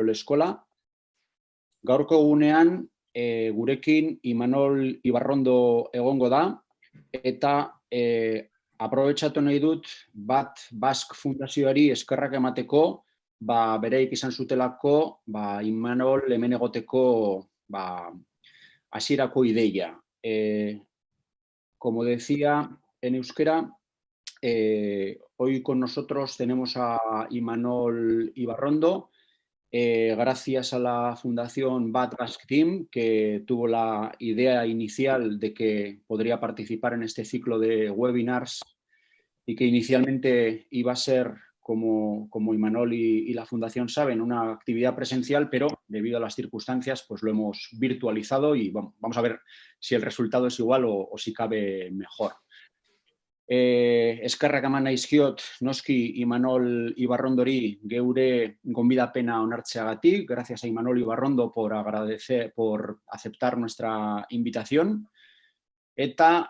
Kirol Eskola. Gaurko egunean gurekin Imanol Ibarrondo egongo da, eta aprobetxatu nahi dut Bat Bask Fundazioari eskerrak emateko, bereik izan zutelako Imanol hemen egoteko hasierako ideia. Como decía en euskera, hoy con nosotros tenemos a Imanol Ibarrondo, gracias a la Fundación Bat Bask Team, que tuvo la idea inicial de que podría participar en este ciclo de webinars y que inicialmente iba a ser, como Imanol y la Fundación saben, una actividad presencial, pero debido a las circunstancias pues lo hemos virtualizado y vamos a ver si el resultado es igual o si cabe mejor. Eskerrak eman naizkiot noski Imanol Ibarrondori geure gonbidapena onartzeagatik. Gracias a Imanol Ibarrondo por aceptar nuestra invitación. Eta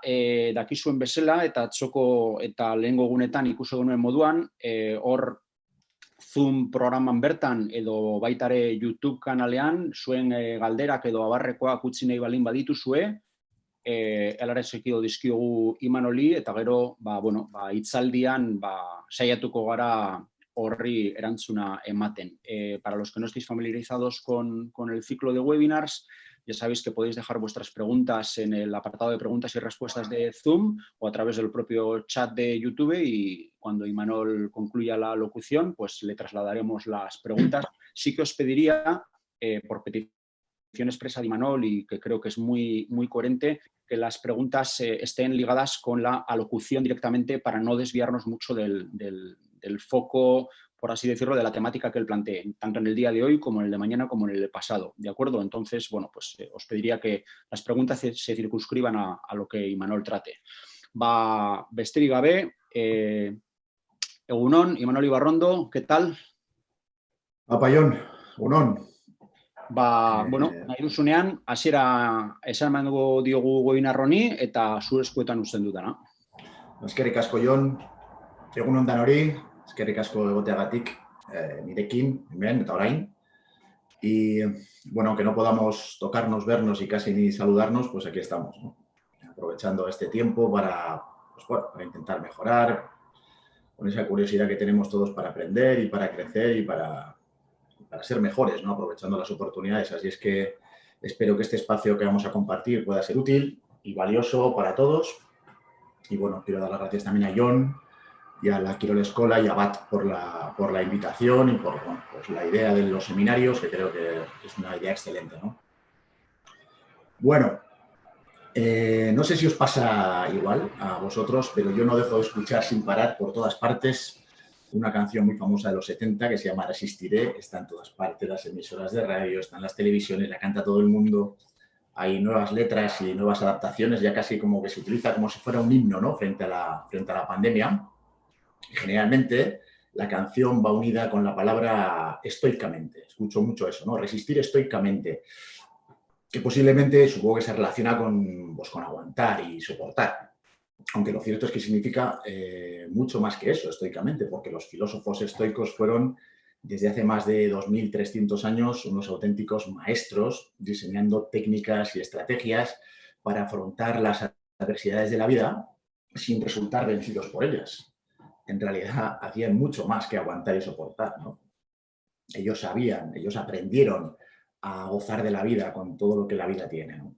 dakizuen bezala eta atzoko eta lehengo egunetan ikusi genuen moduan, hor Zoom programan bertan edo baitare YouTube kanalean zuen galderak edo abarrekoak utzi nahi balin badituzue, helarazekio dizkiogu Imanoli eta gero hitzaldian saiatuko gara horri erantzuna ematen. Para los que no estéis familiarizados con el ciclo de webinars, ya sabéis que podéis dejar vuestras preguntas en el apartado de preguntas y respuestas de Zoom o a través del propio chat de YouTube, y cuando Imanol concluya la locución, pues le trasladaremos las preguntas. Sí que os pediría, por petición expresa de Imanol, y que creo que es muy coherente, que las preguntas estén ligadas con la alocución directamente para no desviarnos mucho del foco, por así decirlo, de la temática que él plantee, tanto en el día de hoy como en el de mañana como en el pasado, ¿de acuerdo? Entonces, bueno, pues os pediría que las preguntas se circunscriban a lo que Imanol trate. Besterik gabe, egunon, Imanol Ibarrondo, ¿qué tal? Apaion, egunon. Nahi duzunean, hasiera esan emango diogu webinar honi eta zu eskuetan uzten dutana. Eskerrik asko, Jon, egunon danori, eskerrik asko egoteagatik nirekin, hemen eta orain. Y, bueno, aunque no podamos tocarnos, vernos y casi ni saludarnos, pues aquí estamos, ¿no? Aprovechando este tiempo para intentar mejorar, con esa curiosidad que tenemos todos para aprender y para crecer y para ser mejores, ¿no? Aprovechando las oportunidades. Así es que espero que este espacio que vamos a compartir pueda ser útil y valioso para todos. Y bueno, quiero dar las gracias también a Jon y a la Kirol Eskola y a Bat por la invitación y por pues la idea de los seminarios, que creo que es una idea excelente, ¿no? Bueno, no sé si os pasa igual a vosotros, pero yo no dejo de escuchar sin parar por todas partes una canción muy famosa de los 70 que se llama Resistiré. Está en todas partes, las emisoras de radio, está en las televisiones, la canta todo el mundo. Hay nuevas letras y nuevas adaptaciones, ya casi como que se utiliza como si fuera un himno, ¿no? Frente a la pandemia. Y generalmente la canción va unida con la palabra estoicamente. Escucho mucho eso, ¿no? Resistir estoicamente, que posiblemente supongo que se relaciona con aguantar y soportar. Aunque lo cierto es que significa mucho más que eso, estoicamente, porque los filósofos estoicos fueron, desde hace más de 2300 años, unos auténticos maestros diseñando técnicas y estrategias para afrontar las adversidades de la vida sin resultar vencidos por ellas. En realidad, hacían mucho más que aguantar y soportar, ¿no? Ellos sabían, ellos aprendieron a gozar de la vida con todo lo que la vida tiene, ¿no?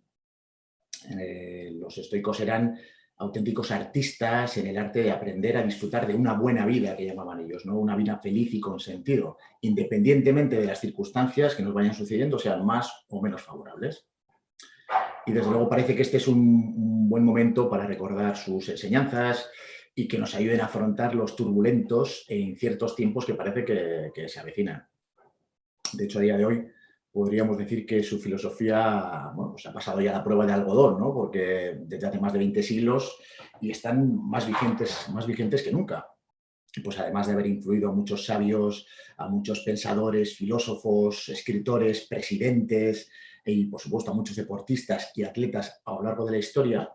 Los estoicos eran auténticos artistas en el arte de aprender a disfrutar de una buena vida, que llamaban ellos, ¿no? Una vida feliz y con sentido, independientemente de las circunstancias que nos vayan sucediendo, sean más o menos favorables. Y desde luego parece que este es un buen momento para recordar sus enseñanzas y que nos ayuden a afrontar los turbulentos e inciertos tiempos que parece que se avecinan. De hecho, a día de hoy podríamos decir que su filosofía, bueno, pues ha pasado ya la prueba de algodón, ¿no? Porque desde hace más de 20 siglos y están más vigentes que nunca. Pues además de haber influido a muchos sabios, a muchos pensadores, filósofos, escritores, presidentes y, por supuesto, a muchos deportistas y atletas a lo largo de la historia,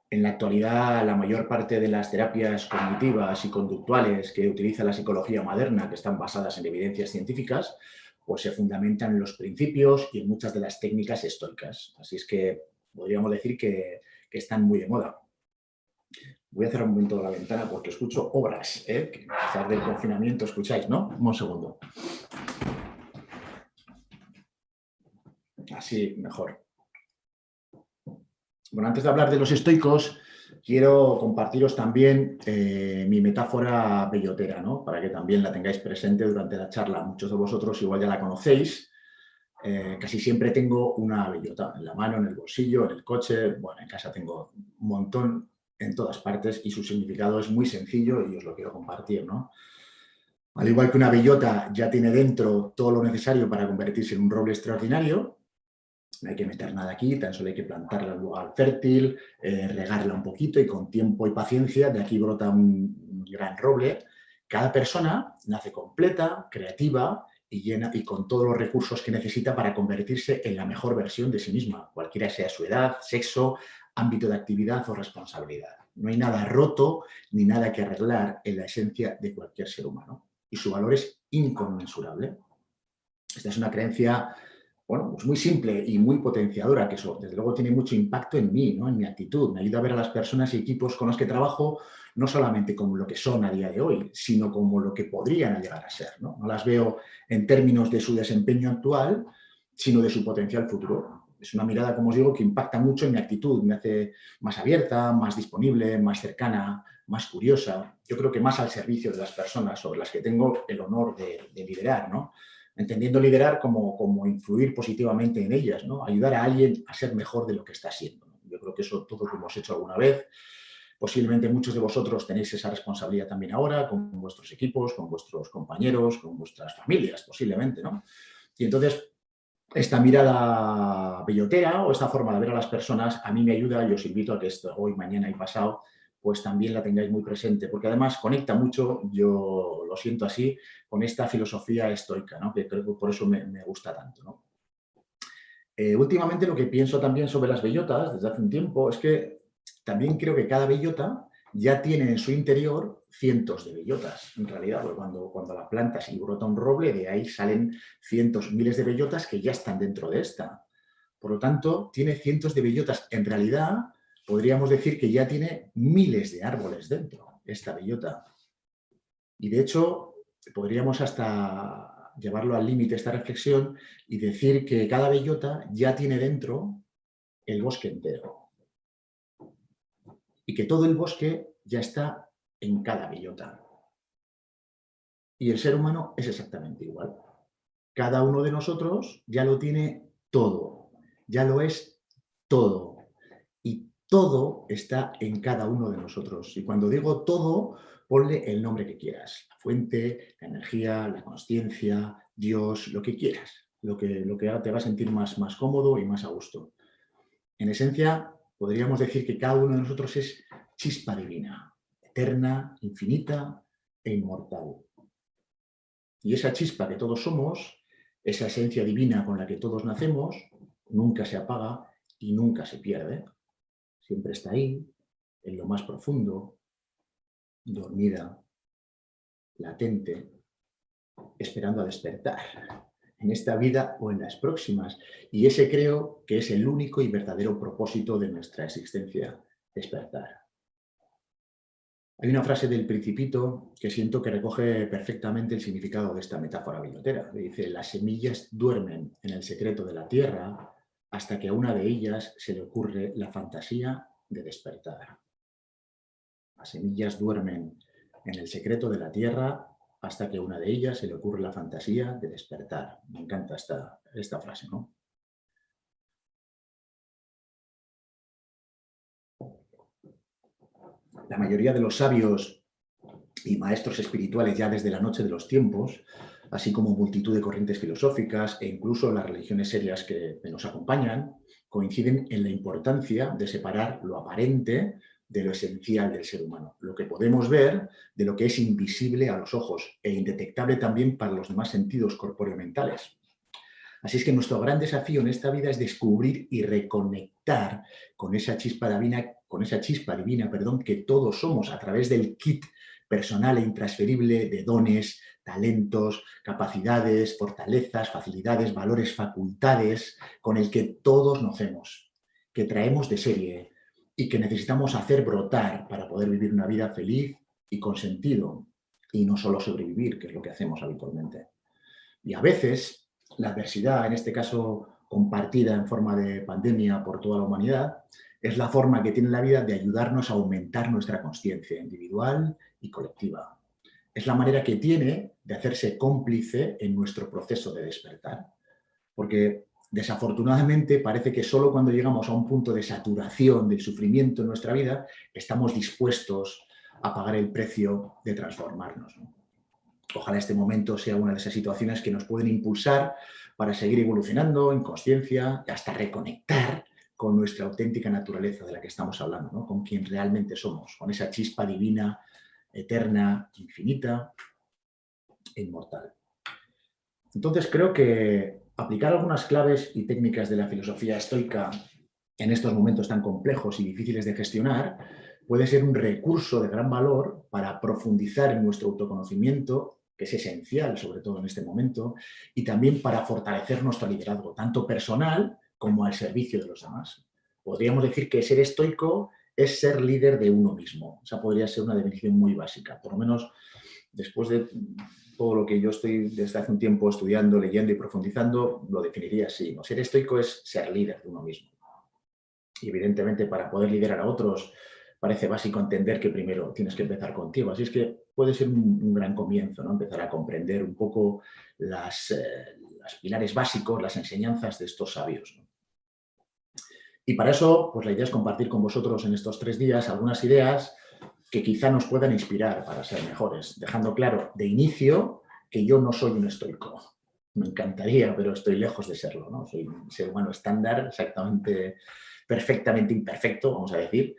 en la actualidad la mayor parte de las terapias cognitivas y conductuales que utiliza la psicología moderna, que están basadas en evidencias científicas, pues se fundamentan en los principios y en muchas de las técnicas estoicas. Así es que podríamos decir que están muy de moda. Voy a cerrar un momento la ventana porque escucho obras, ¿eh? Que a pesar del confinamiento escucháis, ¿no? Un segundo. Así, mejor. Bueno, antes de hablar de los estoicos, quiero compartiros también mi metáfora bellotera, ¿no? Para que también la tengáis presente durante la charla. Muchos de vosotros igual ya la conocéis. Casi siempre tengo una bellota en la mano, en el bolsillo, en el coche. Bueno, en casa tengo un montón en todas partes y su significado es muy sencillo y os lo quiero compartir, ¿no? Al igual que una bellota ya tiene dentro todo lo necesario para convertirse en un roble extraordinario, no hay que meter nada aquí, tan solo hay que plantarla en un lugar fértil, regarla un poquito y con tiempo y paciencia de aquí brota un gran roble. Cada persona nace completa, creativa y llena y con todos los recursos que necesita para convertirse en la mejor versión de sí misma, cualquiera sea su edad, sexo, ámbito de actividad o responsabilidad. No hay nada roto ni nada que arreglar en la esencia de cualquier ser humano y su valor es inconmensurable. Esta es una creencia, bueno, pues muy simple y muy potenciadora, que eso desde luego tiene mucho impacto en mí, ¿no? En mi actitud. Me ayuda a ver a las personas y equipos con los que trabajo no solamente como lo que son a día de hoy, sino como lo que podrían llegar a ser, ¿no? No las veo en términos de su desempeño actual, sino de su potencial futuro. Es una mirada, como os digo, que impacta mucho en mi actitud, me hace más abierta, más disponible, más cercana, más curiosa. Yo creo que más al servicio de las personas sobre las que tengo el honor de liderar, ¿no? Entendiendo liderar como influir positivamente en ellas, ¿no? Ayudar a alguien a ser mejor de lo que está siendo, ¿no? Yo creo que eso todos lo hemos hecho alguna vez. Posiblemente muchos de vosotros tenéis esa responsabilidad también ahora con vuestros equipos, con vuestros compañeros, con vuestras familias, posiblemente, ¿no? Y entonces, esta mirada bellotera o esta forma de ver a las personas a mí me ayuda y os invito a que esto hoy, mañana y pasado pues también la tengáis muy presente, porque además conecta mucho, yo lo siento así, con esta filosofía estoica, ¿no? Que creo que por eso me gusta tanto, ¿no? Últimamente lo que pienso también sobre las bellotas desde hace un tiempo es que también creo que cada bellota ya tiene en su interior cientos de bellotas, en realidad, porque cuando la plantas y brota un roble, de ahí salen cientos, miles de bellotas que ya están dentro de esta. Por lo tanto, tiene cientos de bellotas. En realidad, podríamos decir que ya tiene miles de árboles dentro, esta bellota. Y de hecho, podríamos hasta llevarlo al límite esta reflexión y decir que cada bellota ya tiene dentro el bosque entero. Y que todo el bosque ya está en cada bellota. Y el ser humano es exactamente igual. Cada uno de nosotros ya lo tiene todo, ya lo es todo. Y todo está en cada uno de nosotros. Y cuando digo todo, ponle el nombre que quieras. La fuente, la energía, la consciencia, Dios, lo que quieras. Lo que te va a sentir más cómodo y más a gusto. En esencia, podríamos decir que cada uno de nosotros es chispa divina, eterna, infinita e inmortal. Y esa chispa que todos somos, esa esencia divina con la que todos nacemos, nunca se apaga y nunca se pierde. Siempre está ahí, en lo más profundo, dormida, latente, esperando a despertar, en esta vida o en las próximas. Y ese creo que es el único y verdadero propósito de nuestra existencia, despertar. Hay una frase del Principito que siento que recoge perfectamente el significado de esta metáfora bellotera. Dice, las semillas duermen en el secreto de la tierra hasta que a una de ellas se le ocurre la fantasía de despertar. Las semillas duermen en el secreto de la tierra hasta que a una de ellas se le ocurre la fantasía de despertar. Me encanta esta frase, ¿no? La mayoría de los sabios y maestros espirituales ya desde la noche de los tiempos, así como multitud de corrientes filosóficas e incluso las religiones serias que nos acompañan, coinciden en la importancia de separar lo aparente de lo esencial del ser humano, lo que podemos ver de lo que es invisible a los ojos e indetectable también para los demás sentidos corpóreo-mentales. Así es que nuestro gran desafío en esta vida es descubrir y reconectar con esa chispa divina, que todos somos a través del kit personal e intransferible de dones, talentos, capacidades, fortalezas, facilidades, valores, facultades, con el que todos nacemos, que traemos de serie y que necesitamos hacer brotar para poder vivir una vida feliz y con sentido, y no solo sobrevivir, que es lo que hacemos habitualmente. Y a veces la adversidad, en este caso compartida en forma de pandemia por toda la humanidad, es la forma que tiene la vida de ayudarnos a aumentar nuestra consciencia individual y colectiva. Es la manera que tiene de hacerse cómplice en nuestro proceso de despertar. Porque desafortunadamente parece que solo cuando llegamos a un punto de saturación del sufrimiento en nuestra vida estamos dispuestos a pagar el precio de transformarnos, ¿no? Ojalá este momento sea una de esas situaciones que nos pueden impulsar para seguir evolucionando en conciencia y hasta reconectar con nuestra auténtica naturaleza de la que estamos hablando, ¿no? Con quien realmente somos, con esa chispa divina, eterna, infinita e inmortal. Entonces creo que aplicar algunas claves y técnicas de la filosofía estoica en estos momentos tan complejos y difíciles de gestionar puede ser un recurso de gran valor para profundizar en nuestro autoconocimiento, que es esencial, sobre todo en este momento, y también para fortalecer nuestro liderazgo, tanto personal como al servicio de los demás. Podríamos decir que ser estoico es ser líder de uno mismo. Esa podría ser una definición muy básica, por lo menos después de todo lo que yo estoy desde hace un tiempo estudiando, leyendo y profundizando, lo definiría así, ¿no? Ser estoico es ser líder de uno mismo. Y evidentemente para poder liderar a otros parece básico entender que primero tienes que empezar contigo. Así es que puede ser un gran comienzo, ¿no? Empezar a comprender un poco los pilares básicos, las enseñanzas de estos sabios, ¿no? Y para eso, pues la idea es compartir con vosotros en estos 3 días algunas ideas que quizá nos puedan inspirar para ser mejores, dejando claro de inicio que yo no soy un estoico. Me encantaría, pero estoy lejos de serlo, ¿no? Soy un ser humano estándar, exactamente, perfectamente imperfecto, vamos a decir.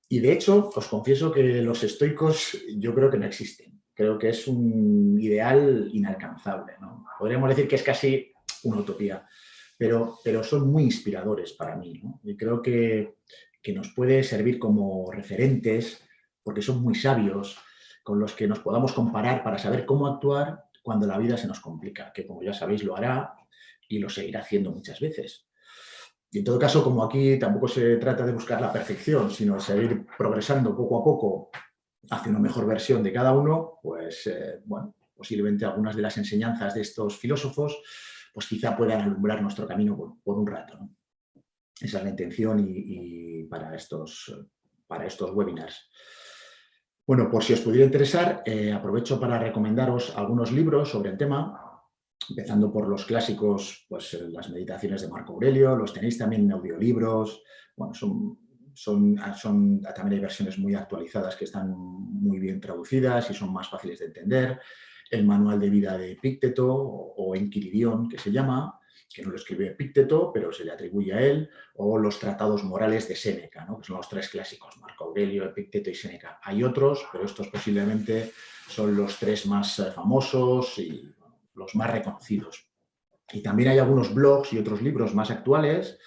Y de hecho, os confieso que los estoicos yo creo que no existen. Creo que es un ideal inalcanzable, ¿no? Podríamos decir que es casi una utopía, pero son muy inspiradores para mí, ¿no? Y creo que nos puede servir como referentes porque son muy sabios, con los que nos podamos comparar para saber cómo actuar cuando la vida se nos complica, que como ya sabéis lo hará y lo seguirá haciendo muchas veces. Y en todo caso, como aquí tampoco se trata de buscar la perfección, sino de seguir progresando poco a poco hacia una mejor versión de cada uno, pues bueno, posiblemente algunas de las enseñanzas de estos filósofos, pues quizá puedan alumbrar nuestro camino por un rato, ¿no? Esa es la intención y para estos webinars. Bueno, por si os pudiera interesar, aprovecho para recomendaros algunos libros sobre el tema, empezando por los clásicos, pues las meditaciones de Marco Aurelio, los tenéis también en audiolibros, bueno, también hay versiones muy actualizadas que están muy bien traducidas y son más fáciles de entender. El manual de vida de Epicteto o Enquiridión, que se llama, que no lo escribió Epicteto, pero se le atribuye a él, o los tratados morales de Séneca, ¿no? Que son los 3 clásicos, Marco Aurelio, Epicteto y Séneca. Hay otros, pero estos posiblemente son los 3 más famosos y los más reconocidos. Y también hay algunos blogs y otros libros más actuales,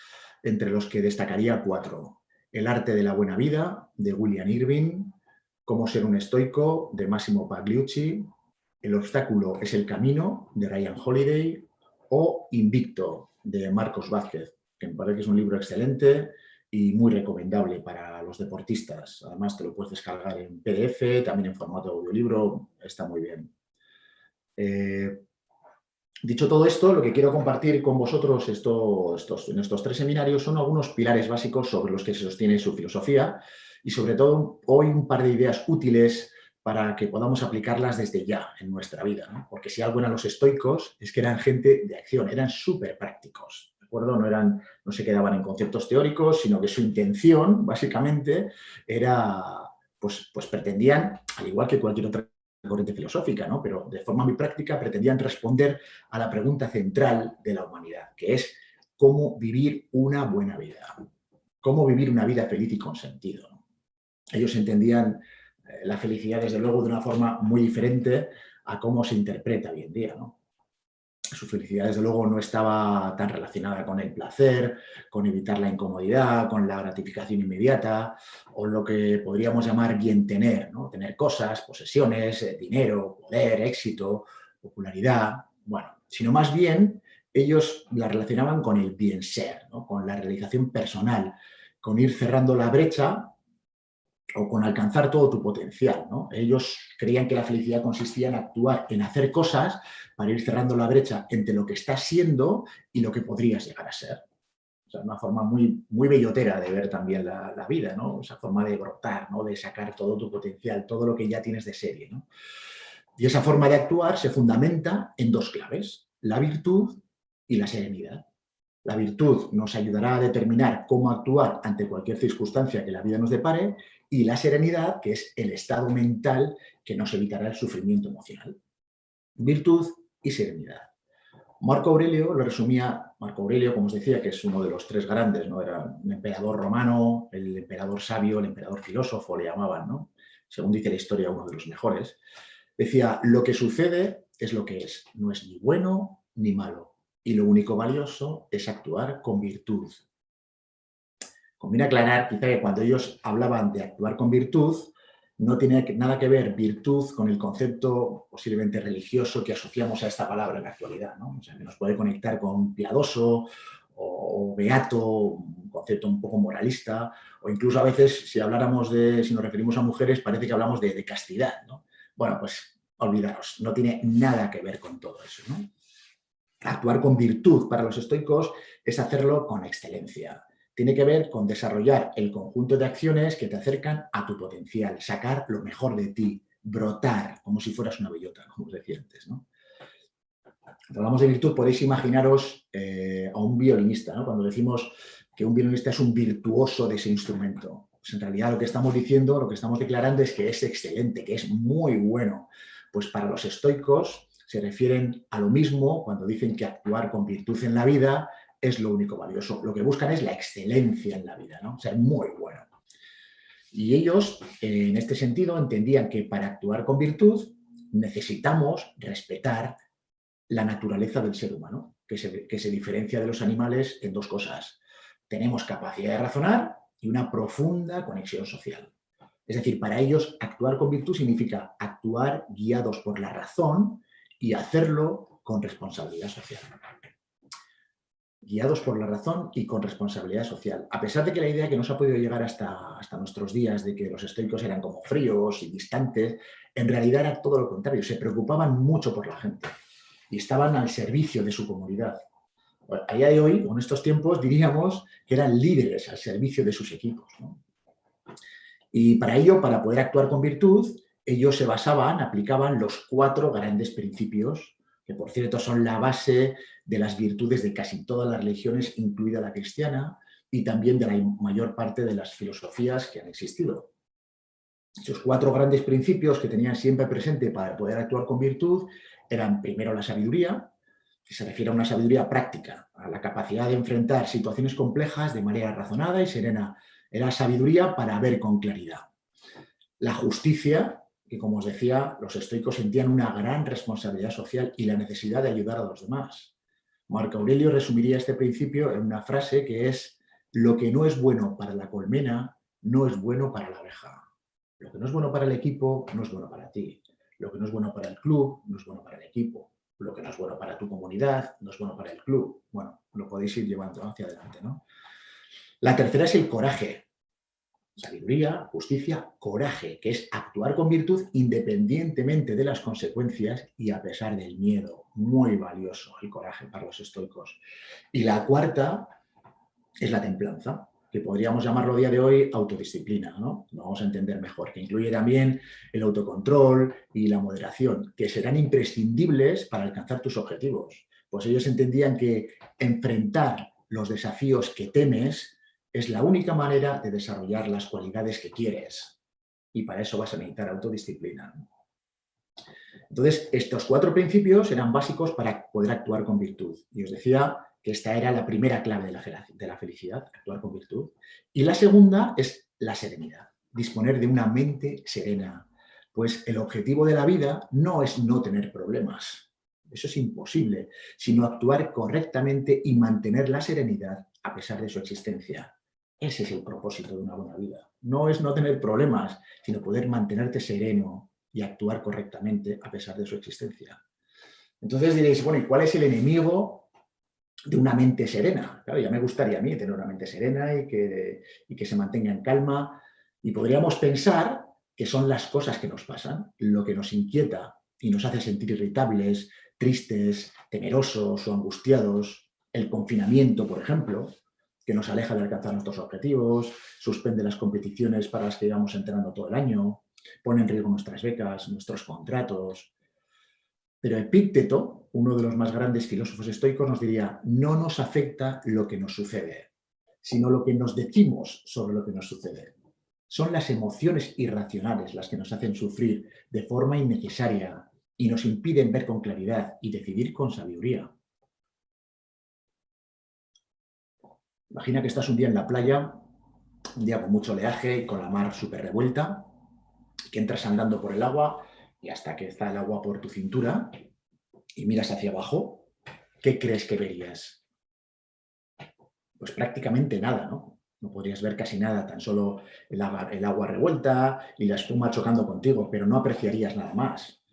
entre los que destacaría 4. El arte de la buena vida, de William Irving, Cómo ser un estoico, de Massimo Pagliucci, El obstáculo es el camino, de Ryan Holiday, o Invicto, de Marcos Vázquez, que me parece que es un libro excelente y muy recomendable para los deportistas. Además, te lo puedes descargar en PDF, también en formato de audiolibro, está muy bien. Dicho todo esto, lo que quiero compartir con vosotros en estos 3 seminarios son algunos pilares básicos sobre los que se sostiene su filosofía y sobre todo hoy un par de ideas útiles para que podamos aplicarlas desde ya en nuestra vida, ¿no? Porque si algo eran los estoicos es que eran gente de acción, eran súper prácticos, ¿de acuerdo? No se quedaban en conceptos teóricos, sino que su intención, básicamente, era, pues pretendían, al igual que cualquier otra corriente filosófica, ¿no? Pero de forma muy práctica pretendían responder a la pregunta central de la humanidad, que es cómo vivir una buena vida, cómo vivir una vida feliz y con sentido, ¿no? Ellos entendían la felicidad, desde luego, de una forma muy diferente a cómo se interpreta hoy en día, ¿no? Su felicidad, desde luego, no estaba tan relacionada con el placer, con evitar la incomodidad, con la gratificación inmediata o lo que podríamos llamar bien tener, ¿no? Tener cosas, posesiones, dinero, poder, éxito, popularidad, bueno, sino más bien ellos la relacionaban con el bien ser, ¿no? Con la realización personal, con ir cerrando la brecha o con alcanzar todo tu potencial, ¿no? Ellos creían que la felicidad consistía en actuar, en hacer cosas para ir cerrando la brecha entre lo que estás siendo y lo que podrías llegar a ser. O sea, una forma muy, muy bellotera de ver también la vida, ¿no? Esa forma de brotar, ¿no? De sacar todo tu potencial, todo lo que ya tienes de serie, ¿no? Y esa forma de actuar se fundamenta en dos claves, la virtud y la serenidad. La virtud nos ayudará a determinar cómo actuar ante cualquier circunstancia que la vida nos depare y la serenidad, que es el estado mental que nos evitará el sufrimiento emocional. Virtud y serenidad. Marco Aurelio lo resumía, Marco Aurelio, como os decía, que es uno de los tres grandes, ¿no? Era un emperador romano, el emperador sabio, el emperador filósofo, le llamaban, ¿no? Según dice la historia, uno de los mejores. Decía, lo que sucede es lo que es, no es ni bueno ni malo, y lo único valioso es actuar con virtud. Conviene aclarar quizá que cuando ellos hablaban de actuar con virtud, no tiene nada que ver virtud con el concepto posiblemente religioso que asociamos a esta palabra en la actualidad, ¿no? O sea, que nos puede conectar con piadoso o beato, un concepto un poco moralista, o incluso a veces, si nos referimos a mujeres, parece que hablamos de castidad, ¿no? Bueno, pues olvidaros, no tiene nada que ver con todo eso, ¿no? Actuar con virtud para los estoicos es hacerlo con excelencia. Tiene que ver con desarrollar el conjunto de acciones que te acercan a tu potencial, sacar lo mejor de ti, brotar, como si fueras una bellota, como os decía antes, ¿no? Cuando hablamos de virtud, podéis imaginaros a un violinista, ¿no? Cuando decimos que un violinista es un virtuoso de ese instrumento. Pues en realidad lo que estamos diciendo, lo que estamos declarando es que es excelente, que es muy bueno. Pues para los estoicos se refieren a lo mismo cuando dicen que actuar con virtud en la vida es lo único valioso. Lo que buscan es la excelencia en la vida, ¿no? O sea, muy bueno. Y ellos, en este sentido, entendían que para actuar con virtud necesitamos respetar la naturaleza del ser humano, que se diferencia de los animales en dos cosas. Tenemos capacidad de razonar y una profunda conexión social. Es decir, para ellos actuar con virtud significa actuar guiados por la razón y hacerlo con responsabilidad social. Guiados por la razón y con responsabilidad social. A pesar de que la idea que nos ha podido llegar hasta nuestros días de que los estoicos eran como fríos y distantes, en realidad era todo lo contrario, se preocupaban mucho por la gente y estaban al servicio de su comunidad. A día de hoy, en estos tiempos, diríamos que eran líderes al servicio de sus equipos, ¿no? Y para ello, para poder actuar con virtud, ellos aplicaban los 4 grandes principios, que por cierto son la base de las virtudes de casi todas las religiones, incluida la cristiana, y también de la mayor parte de las filosofías que han existido. Esos 4 grandes principios que tenían siempre presente para poder actuar con virtud eran primero la sabiduría, que se refiere a una sabiduría práctica, a la capacidad de enfrentar situaciones complejas de manera razonada y serena. Era sabiduría para ver con claridad. La justicia, que como os decía, los estoicos sentían una gran responsabilidad social y la necesidad de ayudar a los demás. Marco Aurelio resumiría este principio en una frase que es: lo que no es bueno para la colmena no es bueno para la abeja. Lo que no es bueno para el equipo no es bueno para ti. Lo que no es bueno para el club no es bueno para el equipo. Lo que no es bueno para tu comunidad no es bueno para el club. Bueno, lo podéis ir llevando hacia adelante, ¿no? La tercera es el coraje. Sabiduría, justicia, coraje, que es actuar con virtud independientemente de las consecuencias y a pesar del miedo. Muy valioso el coraje para los estoicos. Y la cuarta es la templanza, que podríamos llamarlo a día de hoy autodisciplina, ¿no? Lo vamos a entender mejor, que incluye también el autocontrol y la moderación, que serán imprescindibles para alcanzar tus objetivos. Pues ellos entendían que enfrentar los desafíos que temes es la única manera de desarrollar las cualidades que quieres. Y para eso vas a necesitar autodisciplina. Entonces, estos 4 principios eran básicos para poder actuar con virtud. Y os decía que esta era la primera clave de la felicidad, actuar con virtud. Y la segunda es la serenidad, disponer de una mente serena. Pues el objetivo de la vida no es no tener problemas. Eso es imposible, sino actuar correctamente y mantener la serenidad a pesar de su existencia. Ese es el propósito de una buena vida. No es no tener problemas, sino poder mantenerte sereno y actuar correctamente a pesar de su existencia. Entonces diréis, bueno, ¿y cuál es el enemigo de una mente serena? Claro, ya me gustaría a mí tener una mente serena y que se mantenga en calma. Y podríamos pensar que son las cosas que nos pasan, lo que nos inquieta y nos hace sentir irritables, tristes, temerosos o angustiados. El confinamiento, por ejemplo, que nos aleja de alcanzar nuestros objetivos, suspende las competiciones para las que llevamos entrenando todo el año, pone en riesgo nuestras becas, nuestros contratos. Pero Epícteto, uno de los más grandes filósofos estoicos, nos diría, no nos afecta lo que nos sucede, sino lo que nos decimos sobre lo que nos sucede. Son las emociones irracionales las que nos hacen sufrir de forma innecesaria y nos impiden ver con claridad y decidir con sabiduría. Imagina que estás un día en la playa, un día con mucho oleaje y con la mar súper revuelta, que entras andando por el agua y hasta que está el agua por tu cintura y miras hacia abajo, ¿qué crees que verías? Pues prácticamente nada, ¿no? No podrías ver casi nada, tan solo el agua revuelta y la espuma chocando contigo, pero no apreciarías nada más.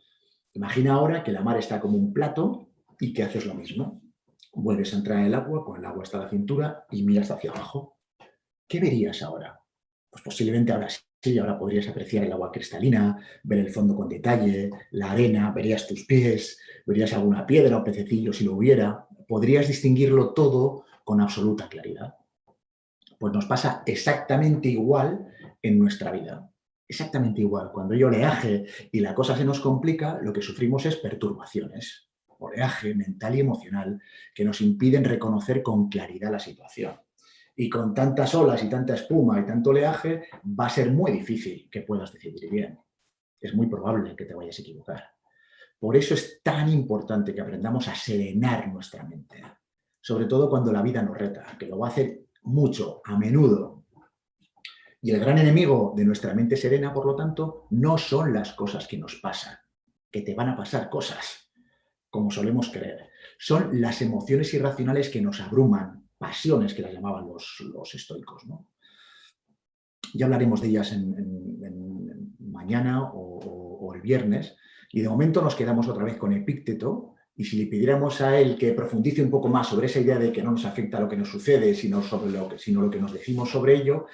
Imagina ahora que la mar está como un plato y que haces lo mismo. Vuelves a entrar en el agua, con el agua hasta la cintura y miras hacia abajo. ¿Qué verías ahora? Pues posiblemente ahora sí, ahora podrías apreciar el agua cristalina, ver el fondo con detalle, la arena, verías tus pies, verías alguna piedra o pececillo si lo hubiera. Podrías distinguirlo todo con absoluta claridad. Pues nos pasa exactamente igual en nuestra vida. Exactamente igual. Cuando hay oleaje y la cosa se nos complica, lo que sufrimos es perturbaciones. Oleaje mental y emocional que nos impiden reconocer con claridad la situación. Y con tantas olas y tanta espuma y tanto oleaje, va a ser muy difícil que puedas decidir bien. Es muy probable que te vayas a equivocar. Por eso es tan importante que aprendamos a serenar nuestra mente. Sobre todo cuando la vida nos reta, que lo va a hacer mucho, a menudo. Y el gran enemigo de nuestra mente serena, por lo tanto, no son las cosas que nos pasan, que te van a pasar cosas, como solemos creer. Son las emociones irracionales que nos abruman, pasiones que las llamaban los estoicos, ¿no? Ya hablaremos de ellas mañana o el viernes. Y de momento nos quedamos otra vez con Epícteto. Y si le pidiéramos a él que profundice un poco más sobre esa idea de que no nos afecta lo que nos sucede, sino lo que nos decimos sobre ello,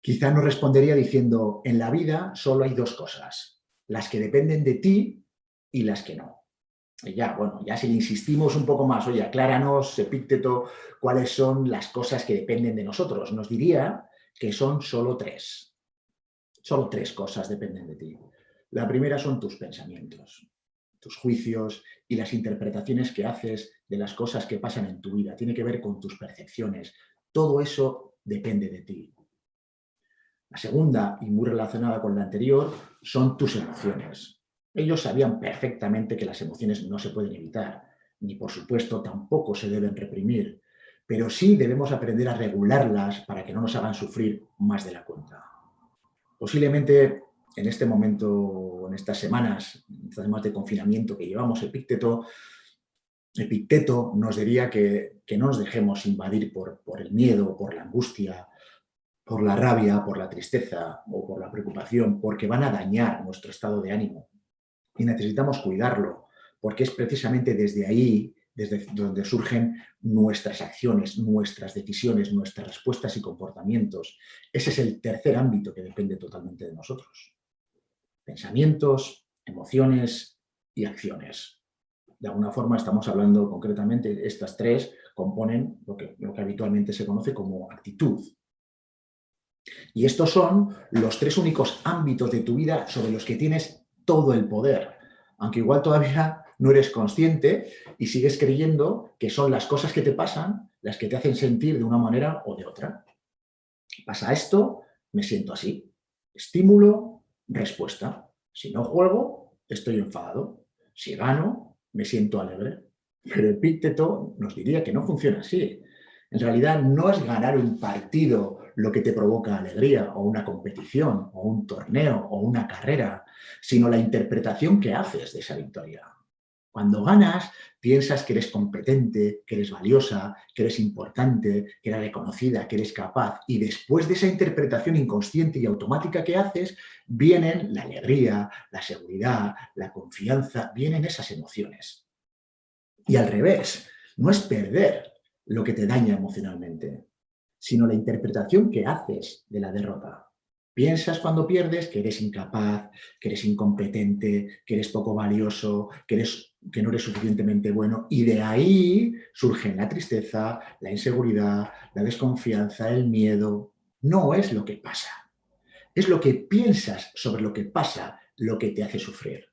quizá nos respondería diciendo, en la vida solo hay dos cosas, las que dependen de ti y las que no. Y ya, bueno, ya si le insistimos un poco más, oye, acláranos, Epícteto, cuáles son las cosas que dependen de nosotros. Nos diría que son solo tres. Solo tres cosas dependen de ti. La primera son tus pensamientos, tus juicios y las interpretaciones que haces de las cosas que pasan en tu vida. Tiene que ver con tus percepciones. Todo eso depende de ti. La segunda, y muy relacionada con la anterior, son tus emociones. Ellos sabían perfectamente que las emociones no se pueden evitar, ni por supuesto tampoco se deben reprimir, pero sí debemos aprender a regularlas para que no nos hagan sufrir más de la cuenta. Posiblemente en este momento, en estas semanas de confinamiento que llevamos, Epícteto nos diría que no nos dejemos invadir por el miedo, por la angustia, por la rabia, por la tristeza o por la preocupación, porque van a dañar nuestro estado de ánimo. Y necesitamos cuidarlo, porque es precisamente desde ahí, desde donde surgen nuestras acciones, nuestras decisiones, nuestras respuestas y comportamientos. Ese es el tercer ámbito que depende totalmente de nosotros. Pensamientos, emociones y acciones. De alguna forma estamos hablando concretamente, estas tres componen lo que habitualmente se conoce como actitud. Y estos son los tres únicos ámbitos de tu vida sobre los que tienes todo el poder. Aunque igual todavía no eres consciente y sigues creyendo que son las cosas que te pasan las que te hacen sentir de una manera o de otra. Pasa esto, me siento así. Estímulo, respuesta. Si no juego, estoy enfadado. Si gano, me siento alegre. Pero Epícteto nos diría que no funciona así. En realidad no es ganar un partido lo que te provoca alegría, o una competición, o un torneo, o una carrera, sino la interpretación que haces de esa victoria. Cuando ganas, piensas que eres competente, que eres valiosa, que eres importante, que eres reconocida, que eres capaz. Y después de esa interpretación inconsciente y automática que haces, vienen la alegría, la seguridad, la confianza, vienen esas emociones. Y al revés, no es perder lo que te daña emocionalmente, sino la interpretación que haces de la derrota. Piensas cuando pierdes que eres incapaz, que eres incompetente, que eres poco valioso, que no eres suficientemente bueno, y de ahí surgen la tristeza, la inseguridad, la desconfianza, el miedo. No es lo que pasa, es lo que piensas sobre lo que pasa lo que te hace sufrir.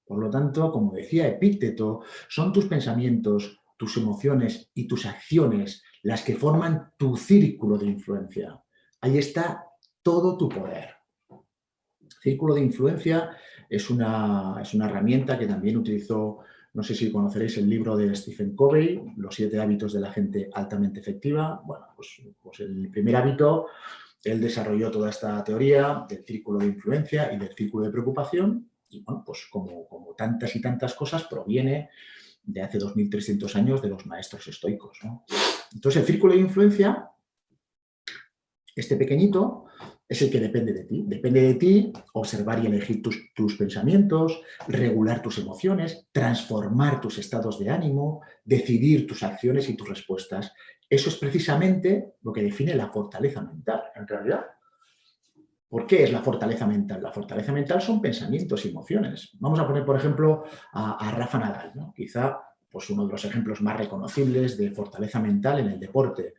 Por lo tanto, como decía Epícteto, son tus pensamientos, tus emociones y tus acciones las que forman tu círculo de influencia. Ahí está todo tu poder. Círculo de influencia es una herramienta que también utilizó, no sé si conoceréis el libro de Stephen Covey, Los 7 hábitos de la gente altamente efectiva. Bueno, pues el primer hábito, él desarrolló toda esta teoría del círculo de influencia y del círculo de preocupación. Y bueno, pues como tantas y tantas cosas, proviene de hace 2300 años de los maestros estoicos, ¿no? Entonces, el círculo de influencia, este pequeñito, es el que depende de ti. Depende de ti observar y elegir tus pensamientos, regular tus emociones, transformar tus estados de ánimo, decidir tus acciones y tus respuestas. Eso es precisamente lo que define la fortaleza mental, en realidad. ¿Por qué es la fortaleza mental? La fortaleza mental son pensamientos y emociones. Vamos a poner, por ejemplo, a Rafa Nadal, ¿no? Quizá pues uno de los ejemplos más reconocibles de fortaleza mental en el deporte.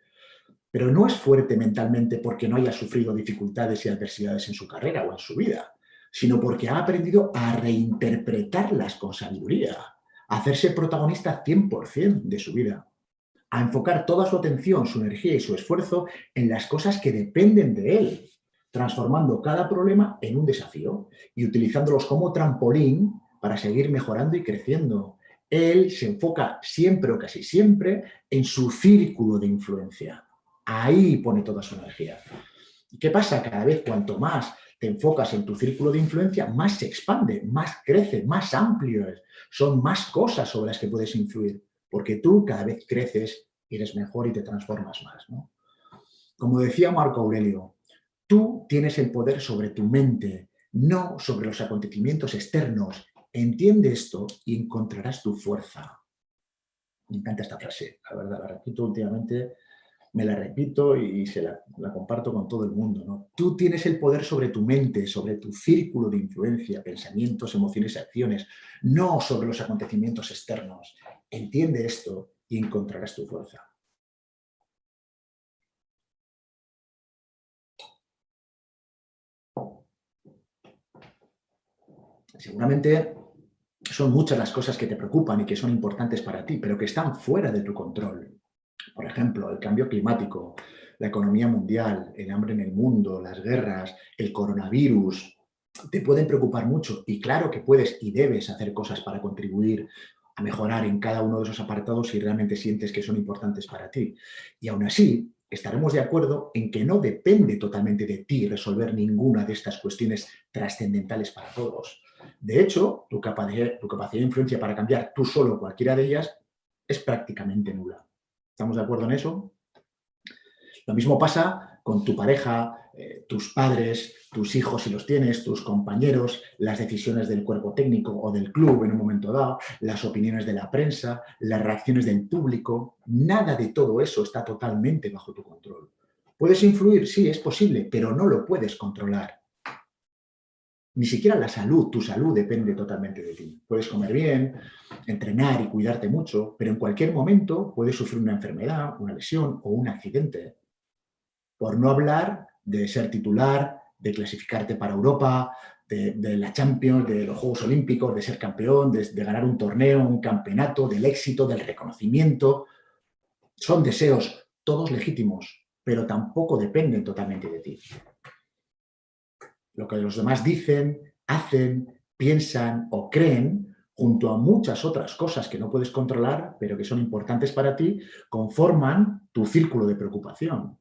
Pero no es fuerte mentalmente porque no haya sufrido dificultades y adversidades en su carrera o en su vida, sino porque ha aprendido a reinterpretarlas con sabiduría, a hacerse protagonista 100% de su vida, a enfocar toda su atención, su energía y su esfuerzo en las cosas que dependen de él, transformando cada problema en un desafío y utilizándolos como trampolín para seguir mejorando y creciendo. Él se enfoca siempre o casi siempre en su círculo de influencia. Ahí pone toda su energía. ¿Y qué pasa? Cada vez cuanto más te enfocas en tu círculo de influencia, más se expande, más crece, más amplio es. Son más cosas sobre las que puedes influir, porque tú cada vez creces, eres mejor y te transformas más, ¿no? Como decía Marco Aurelio, tú tienes el poder sobre tu mente, no sobre los acontecimientos externos. Entiende esto y encontrarás tu fuerza. Me encanta esta frase, la verdad, la repito últimamente, me la repito y la comparto con todo el mundo, ¿no? Tú tienes el poder sobre tu mente, sobre tu círculo de influencia, pensamientos, emociones y acciones, no sobre los acontecimientos externos. Entiende esto y encontrarás tu fuerza. Seguramente son muchas las cosas que te preocupan y que son importantes para ti, pero que están fuera de tu control. Por ejemplo, el cambio climático, la economía mundial, el hambre en el mundo, las guerras, el coronavirus, te pueden preocupar mucho. Y claro que puedes y debes hacer cosas para contribuir a mejorar en cada uno de esos apartados si realmente sientes que son importantes para ti. Y aún así, estaremos de acuerdo en que no depende totalmente de ti resolver ninguna de estas cuestiones trascendentales para todos. De hecho, tu capacidad de influencia para cambiar tú solo cualquiera de ellas es prácticamente nula. ¿Estamos de acuerdo en eso? Lo mismo pasa con tu pareja, tus padres, tus hijos si los tienes, tus compañeros, las decisiones del cuerpo técnico o del club en un momento dado, las opiniones de la prensa, las reacciones del público. Nada de todo eso está totalmente bajo tu control. ¿Puedes influir? Sí, es posible, pero no lo puedes controlar. Ni siquiera la salud, tu salud depende totalmente de ti. Puedes comer bien, entrenar y cuidarte mucho, pero en cualquier momento puedes sufrir una enfermedad, una lesión o un accidente. Por no hablar de ser titular, de clasificarte para Europa, de la Champions, de los Juegos Olímpicos, de ser campeón, de ganar un torneo, un campeonato, del éxito, del reconocimiento. Son deseos todos legítimos, pero tampoco dependen totalmente de ti. Lo que los demás dicen, hacen, piensan o creen, junto a muchas otras cosas que no puedes controlar, pero que son importantes para ti, conforman tu círculo de preocupación.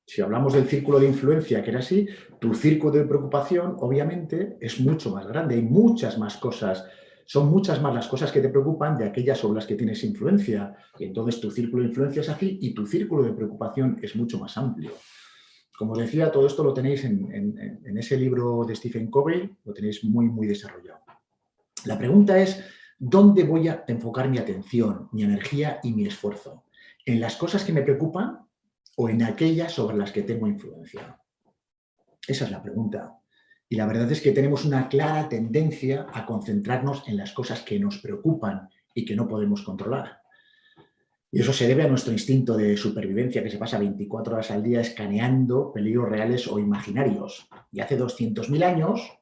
Si hablamos del círculo de influencia, que era así, tu círculo de preocupación, obviamente, es mucho más grande. Hay muchas más cosas. Son muchas más las cosas que te preocupan de aquellas sobre las que tienes influencia. Y entonces tu círculo de influencia es así y tu círculo de preocupación es mucho más amplio. Como os decía, todo esto lo tenéis en ese libro de Stephen Covey, lo tenéis muy, muy desarrollado. La pregunta es, ¿dónde voy a enfocar mi atención, mi energía y mi esfuerzo? ¿En las cosas que me preocupan o en aquellas sobre las que tengo influencia? Esa es la pregunta. Y la verdad es que tenemos una clara tendencia a concentrarnos en las cosas que nos preocupan y que no podemos controlar. Y eso se debe a nuestro instinto de supervivencia que se pasa 24 horas al día escaneando peligros reales o imaginarios. Y hace 200.000 años,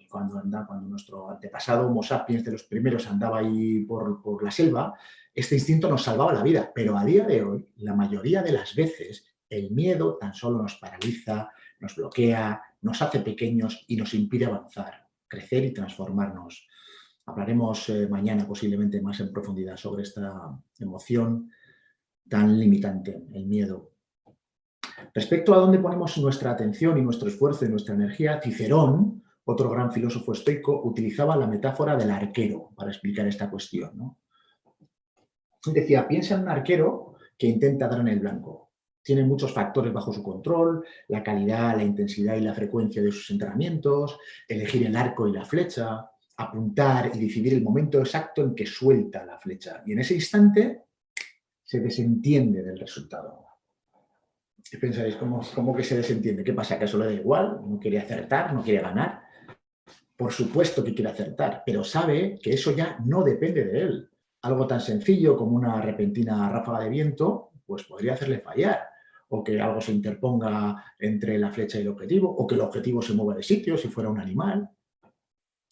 cuando nuestro antepasado Homo sapiens de los primeros andaba ahí por la selva, este instinto nos salvaba la vida. Pero a día de hoy, la mayoría de las veces, el miedo tan solo nos paraliza, nos bloquea, nos hace pequeños y nos impide avanzar, crecer y transformarnos. Hablaremos mañana posiblemente más en profundidad sobre esta emoción tan limitante, el miedo. Respecto a dónde ponemos nuestra atención y nuestro esfuerzo y nuestra energía, Cicerón, otro gran filósofo estoico, utilizaba la metáfora del arquero para explicar esta cuestión, ¿no? Decía, piensa en un arquero que intenta dar en el blanco. Tiene muchos factores bajo su control, la calidad, la intensidad y la frecuencia de sus entrenamientos, elegir el arco y la flecha, apuntar y decidir el momento exacto en que suelta la flecha. Y en ese instante se desentiende del resultado. Y pensáis, ¿cómo que se desentiende? ¿Qué pasa? ¿Acaso le da igual? ¿No quiere acertar? ¿No quiere ganar? Por supuesto que quiere acertar, pero sabe que eso ya no depende de él. Algo tan sencillo como una repentina ráfaga de viento, pues podría hacerle fallar. O que algo se interponga entre la flecha y el objetivo, o que el objetivo se mueva de sitio si fuera un animal.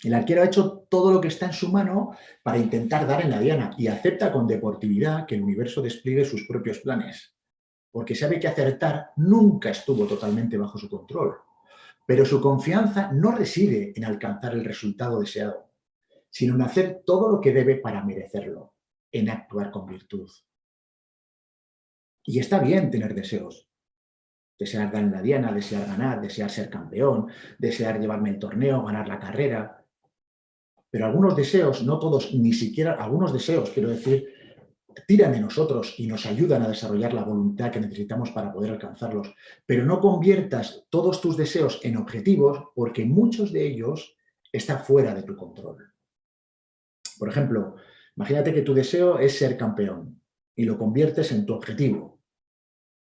El arquero ha hecho todo lo que está en su mano para intentar dar en la diana y acepta con deportividad que el universo despliegue sus propios planes, porque sabe que acertar nunca estuvo totalmente bajo su control. Pero su confianza no reside en alcanzar el resultado deseado, sino en hacer todo lo que debe para merecerlo, en actuar con virtud. Y está bien tener deseos. Desear dar en la diana, desear ganar, desear ser campeón, desear llevarme el torneo, ganar la carrera. Pero algunos deseos, no todos, ni siquiera algunos deseos, quiero decir, tiran de nosotros y nos ayudan a desarrollar la voluntad que necesitamos para poder alcanzarlos. Pero no conviertas todos tus deseos en objetivos porque muchos de ellos están fuera de tu control. Por ejemplo, imagínate que tu deseo es ser campeón y lo conviertes en tu objetivo.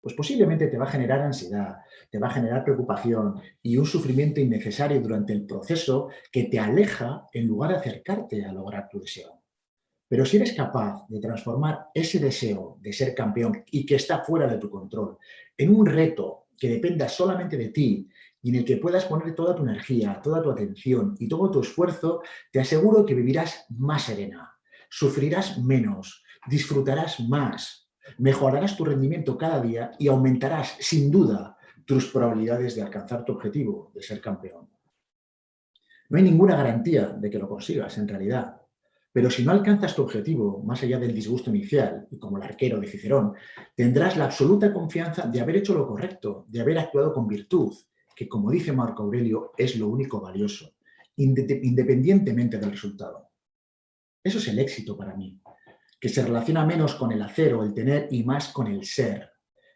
Pues posiblemente te va a generar ansiedad, te va a generar preocupación y un sufrimiento innecesario durante el proceso que te aleja en lugar de acercarte a lograr tu deseo. Pero si eres capaz de transformar ese deseo de ser campeón y que está fuera de tu control en un reto que dependa solamente de ti y en el que puedas poner toda tu energía, toda tu atención y todo tu esfuerzo, te aseguro que vivirás más serena, sufrirás menos, disfrutarás más, mejorarás tu rendimiento cada día y aumentarás, sin duda, tus probabilidades de alcanzar tu objetivo, de ser campeón. No hay ninguna garantía de que lo consigas, en realidad. Pero si no alcanzas tu objetivo, más allá del disgusto inicial, y como el arquero de Cicerón, tendrás la absoluta confianza de haber hecho lo correcto, de haber actuado con virtud, que como dice Marco Aurelio, es lo único valioso, independientemente del resultado. Eso es el éxito para mí, que se relaciona menos con el hacer o el tener y más con el ser.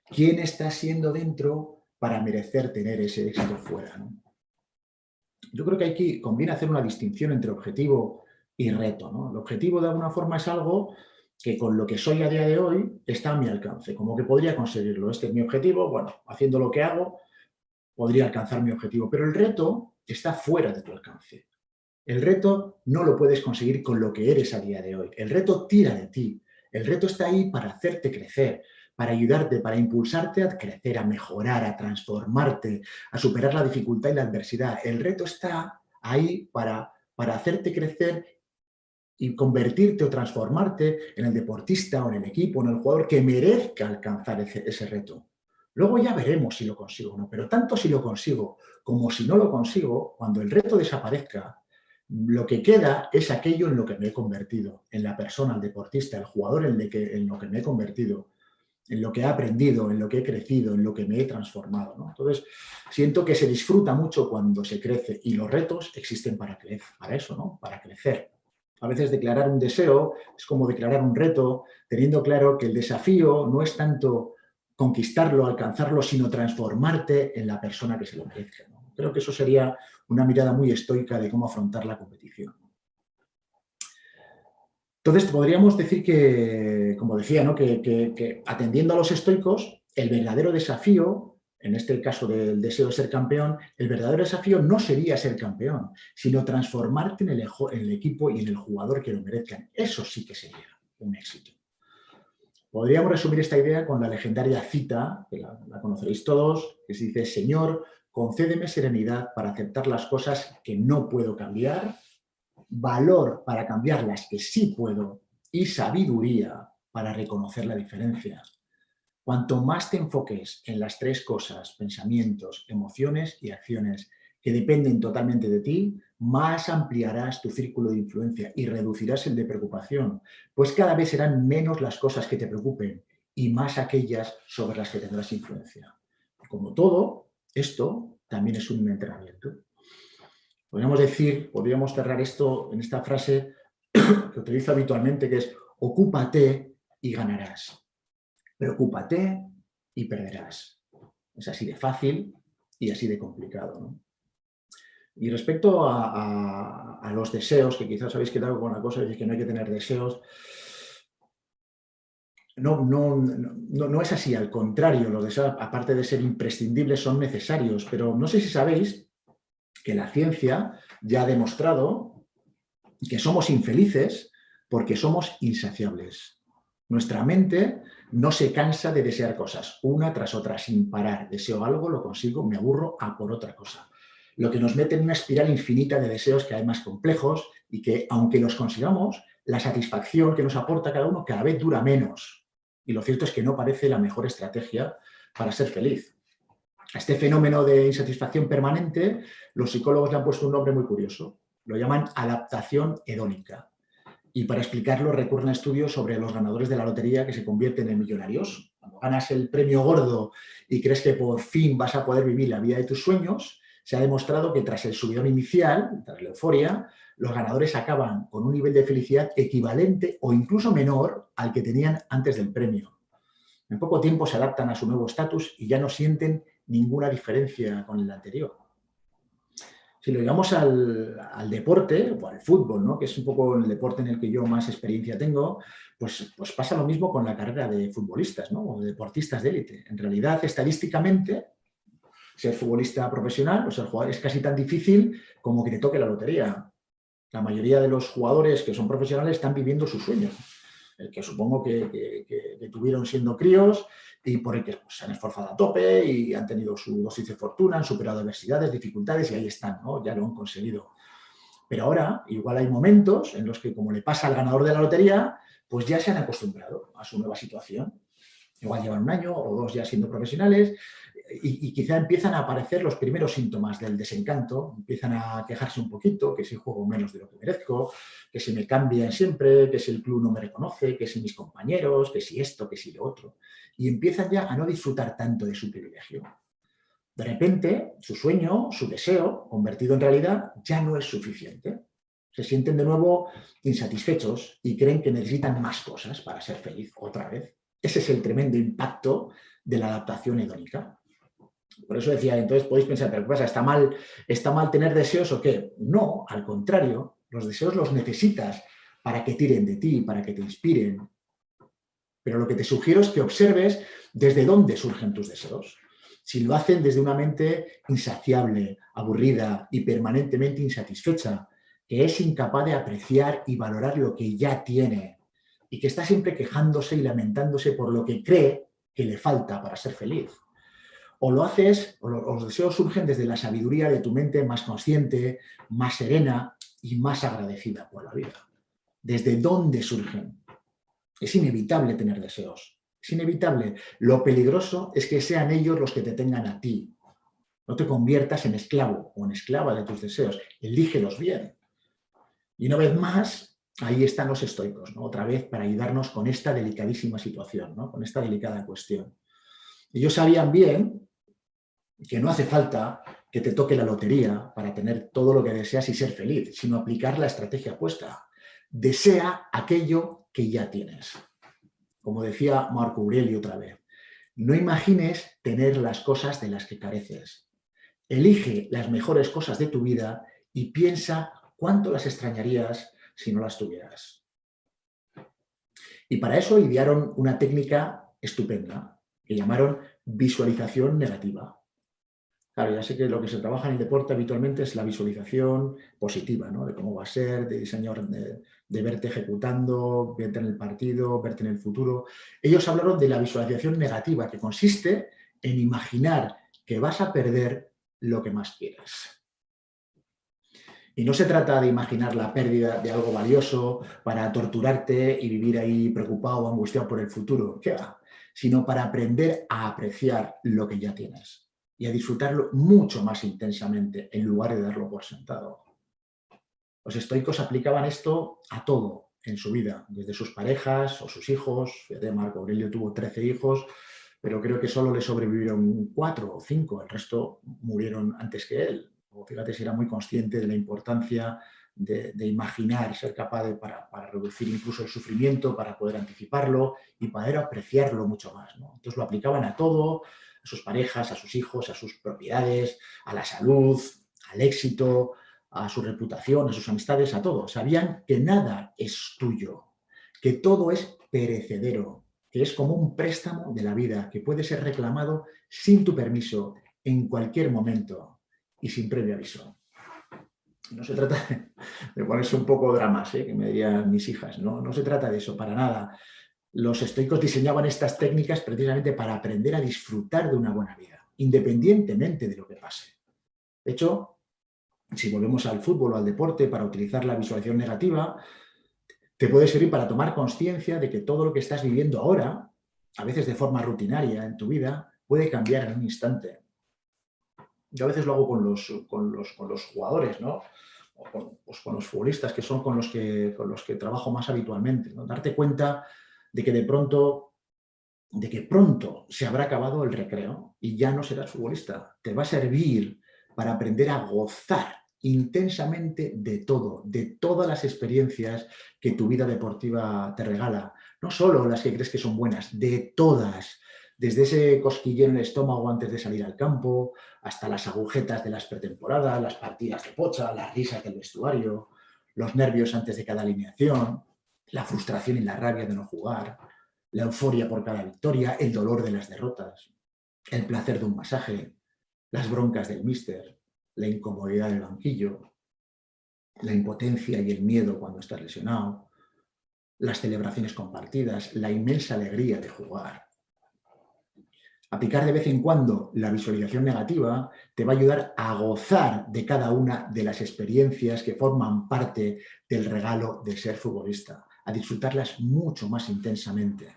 ¿Quién está siendo dentro para merecer tener ese éxito fuera, ¿no? Yo creo que aquí conviene hacer una distinción entre objetivo y reto, ¿no? El objetivo, de alguna forma, es algo que con lo que soy a día de hoy está a mi alcance, como que podría conseguirlo. Este es mi objetivo, bueno, haciendo lo que hago, podría alcanzar mi objetivo, pero el reto está fuera de tu alcance. El reto no lo puedes conseguir con lo que eres a día de hoy. El reto tira de ti. El reto está ahí para hacerte crecer, para ayudarte, para impulsarte a crecer, a mejorar, a transformarte, a superar la dificultad y la adversidad. El reto está ahí para hacerte crecer y convertirte o transformarte en el deportista o en el equipo, en el jugador que merezca alcanzar ese reto. Luego ya veremos si lo consigo o no, pero tanto si lo consigo como si no lo consigo, cuando el reto desaparezca, lo que queda es aquello en lo que me he convertido, en la persona, el deportista, el jugador en lo que me he convertido. en lo que he aprendido, en lo que he crecido, en lo que me he transformado, ¿no? Entonces, siento que se disfruta mucho cuando se crece y los retos existen para eso, ¿no? Para crecer. A veces declarar un deseo es como declarar un reto, teniendo claro que el desafío no es tanto conquistarlo, alcanzarlo, sino transformarte en la persona que se lo merezca, ¿no? Creo que eso sería una mirada muy estoica de cómo afrontar la competición. Entonces, podríamos decir que, como decía, ¿no? que atendiendo a los estoicos, el verdadero desafío, en este caso del deseo de ser campeón, el verdadero desafío no sería ser campeón, sino transformarte en el equipo y en el jugador que lo merezcan. Eso sí que sería un éxito. Podríamos resumir esta idea con la legendaria cita, que la conoceréis todos, que se dice: Señor, concédeme serenidad para aceptar las cosas que no puedo cambiar, valor para cambiar las que sí puedo y sabiduría para reconocer la diferencia. Cuanto más te enfoques en las tres cosas, pensamientos, emociones y acciones que dependen totalmente de ti, más ampliarás tu círculo de influencia y reducirás el de preocupación, pues cada vez serán menos las cosas que te preocupen y más aquellas sobre las que tendrás influencia. Como todo, esto también es un entrenamiento. Podríamos cerrar esto en esta frase que utilizo habitualmente, que es: ocúpate y ganarás. Preocúpate y perderás. Es así de fácil y así de complicado, ¿no? Y respecto a los deseos, que quizás habéis quedado con la cosa de que no hay que tener deseos, no es así. Al contrario, los deseos, aparte de ser imprescindibles, son necesarios. Pero no sé si sabéis que la ciencia ya ha demostrado que somos infelices porque somos insaciables. Nuestra mente no se cansa de desear cosas, una tras otra, sin parar. Deseo algo, lo consigo, me aburro, a por otra cosa. Lo que nos mete en una espiral infinita de deseos cada vez más complejos y que, aunque los consigamos, la satisfacción que nos aporta cada uno cada vez dura menos. Y lo cierto es que no parece la mejor estrategia para ser feliz. A este fenómeno de insatisfacción permanente, los psicólogos le han puesto un nombre muy curioso. Lo llaman adaptación hedónica. Y para explicarlo recurren a estudios sobre los ganadores de la lotería que se convierten en millonarios. Cuando ganas el premio gordo y crees que por fin vas a poder vivir la vida de tus sueños, se ha demostrado que tras el subidón inicial, tras la euforia, los ganadores acaban con un nivel de felicidad equivalente o incluso menor al que tenían antes del premio. En poco tiempo se adaptan a su nuevo estatus y ya no sienten ninguna diferencia con el anterior. Si lo llevamos al deporte o al fútbol, ¿no? Que es un poco el deporte en el que yo más experiencia tengo, pues pasa lo mismo con la carrera de futbolistas, ¿no? O de deportistas de élite. En realidad, estadísticamente, ser futbolista profesional o ser jugador es casi tan difícil como que te toque la lotería. La mayoría de los jugadores que son profesionales están viviendo su sueño, el que supongo que tuvieron siendo críos y por el que pues, se han esforzado a tope y han tenido su dosis de fortuna, han superado adversidades, dificultades y ahí están, ¿no? Ya lo han conseguido. Pero ahora igual hay momentos en los que, como le pasa al ganador de la lotería, pues ya se han acostumbrado a su nueva situación. Igual llevan un año o dos ya siendo profesionales y quizá empiezan a aparecer los primeros síntomas del desencanto, empiezan a quejarse un poquito, que si juego menos de lo que merezco, que si me cambian siempre, que si el club no me reconoce, que si mis compañeros, que si esto, que si lo otro. Y empiezan ya a no disfrutar tanto de su privilegio. De repente, su sueño, su deseo, convertido en realidad, ya no es suficiente. Se sienten de nuevo insatisfechos y creen que necesitan más cosas para ser feliz otra vez. Ese es el tremendo impacto de la adaptación hedónica. Por eso decía, entonces podéis pensar, ¿pero qué pasa? ¿Está mal tener deseos o qué? No, al contrario, los deseos los necesitas para que tiren de ti, para que te inspiren. Pero lo que te sugiero es que observes desde dónde surgen tus deseos. Si lo hacen desde una mente insaciable, aburrida y permanentemente insatisfecha, que es incapaz de apreciar y valorar lo que ya tiene y que está siempre quejándose y lamentándose por lo que cree que le falta para ser feliz. O lo haces, o los deseos surgen desde la sabiduría de tu mente más consciente, más serena y más agradecida por la vida. ¿Desde dónde surgen? Es inevitable tener deseos. Es inevitable. Lo peligroso es que sean ellos los que te tengan a ti. No te conviertas en esclavo o en esclava de tus deseos. Elígelos bien. Y una vez más, ahí están los estoicos, ¿no? Otra vez para ayudarnos con esta delicadísima situación, ¿no? Con esta delicada cuestión. Ellos sabían bien que no hace falta que te toque la lotería para tener todo lo que deseas y ser feliz, sino aplicar la estrategia opuesta. Desea aquello que ya tienes. Como decía Marco Aurelio otra vez, no imagines tener las cosas de las que careces. Elige las mejores cosas de tu vida y piensa cuánto las extrañarías si no las tuvieras. Y para eso idearon una técnica estupenda que llamaron visualización negativa. Claro, ya sé que lo que se trabaja en el deporte habitualmente es la visualización positiva, ¿no? De cómo va a ser, de diseñar, de verte ejecutando, verte en el partido, verte en el futuro. Ellos hablaron de la visualización negativa, que consiste en imaginar que vas a perder lo que más quieres. Y no se trata de imaginar la pérdida de algo valioso para torturarte y vivir ahí preocupado o angustiado por el futuro, ¿qué va? Sino para aprender a apreciar lo que ya tienes y a disfrutarlo mucho más intensamente en lugar de darlo por sentado. Los estoicos aplicaban esto a todo en su vida, desde sus parejas o sus hijos. Marco Aurelio tuvo 13 hijos, pero creo que solo le sobrevivieron 4 o 5, el resto murieron antes que él. O fíjate si era muy consciente de la importancia de imaginar, ser capaz de, para reducir incluso el sufrimiento, para poder anticiparlo y poder apreciarlo mucho más, ¿no? Entonces lo aplicaban a todo, a sus parejas, a sus hijos, a sus propiedades, a la salud, al éxito, a su reputación, a sus amistades, a todo. Sabían que nada es tuyo, que todo es perecedero, que es como un préstamo de la vida, que puede ser reclamado sin tu permiso, en cualquier momento y sin previo aviso. No se trata de ponerse un poco dramas, que me dirían mis hijas, no se trata de eso, para nada. Los estoicos diseñaban estas técnicas precisamente para aprender a disfrutar de una buena vida, independientemente de lo que pase. De hecho, si volvemos al fútbol o al deporte, para utilizar la visualización negativa, te puede servir para tomar conciencia de que todo lo que estás viviendo ahora, a veces de forma rutinaria en tu vida, puede cambiar en un instante. Yo a veces lo hago con los jugadores, ¿no? O con los futbolistas, que son con los que trabajo más habitualmente, ¿no? Darte cuenta de que pronto se habrá acabado el recreo y ya no serás futbolista. Te va a servir para aprender a gozar intensamente de todo, de todas las experiencias que tu vida deportiva te regala. No solo las que crees que son buenas, de todas. Desde ese cosquilleo en el estómago antes de salir al campo, hasta las agujetas de las pretemporadas, las partidas de pocha, las risas del vestuario, los nervios antes de cada alineación, la frustración y la rabia de no jugar, la euforia por cada victoria, el dolor de las derrotas, el placer de un masaje, las broncas del míster, la incomodidad del banquillo, la impotencia y el miedo cuando estás lesionado, las celebraciones compartidas, la inmensa alegría de jugar. Aplicar de vez en cuando la visualización negativa te va a ayudar a gozar de cada una de las experiencias que forman parte del regalo de ser futbolista, a disfrutarlas mucho más intensamente.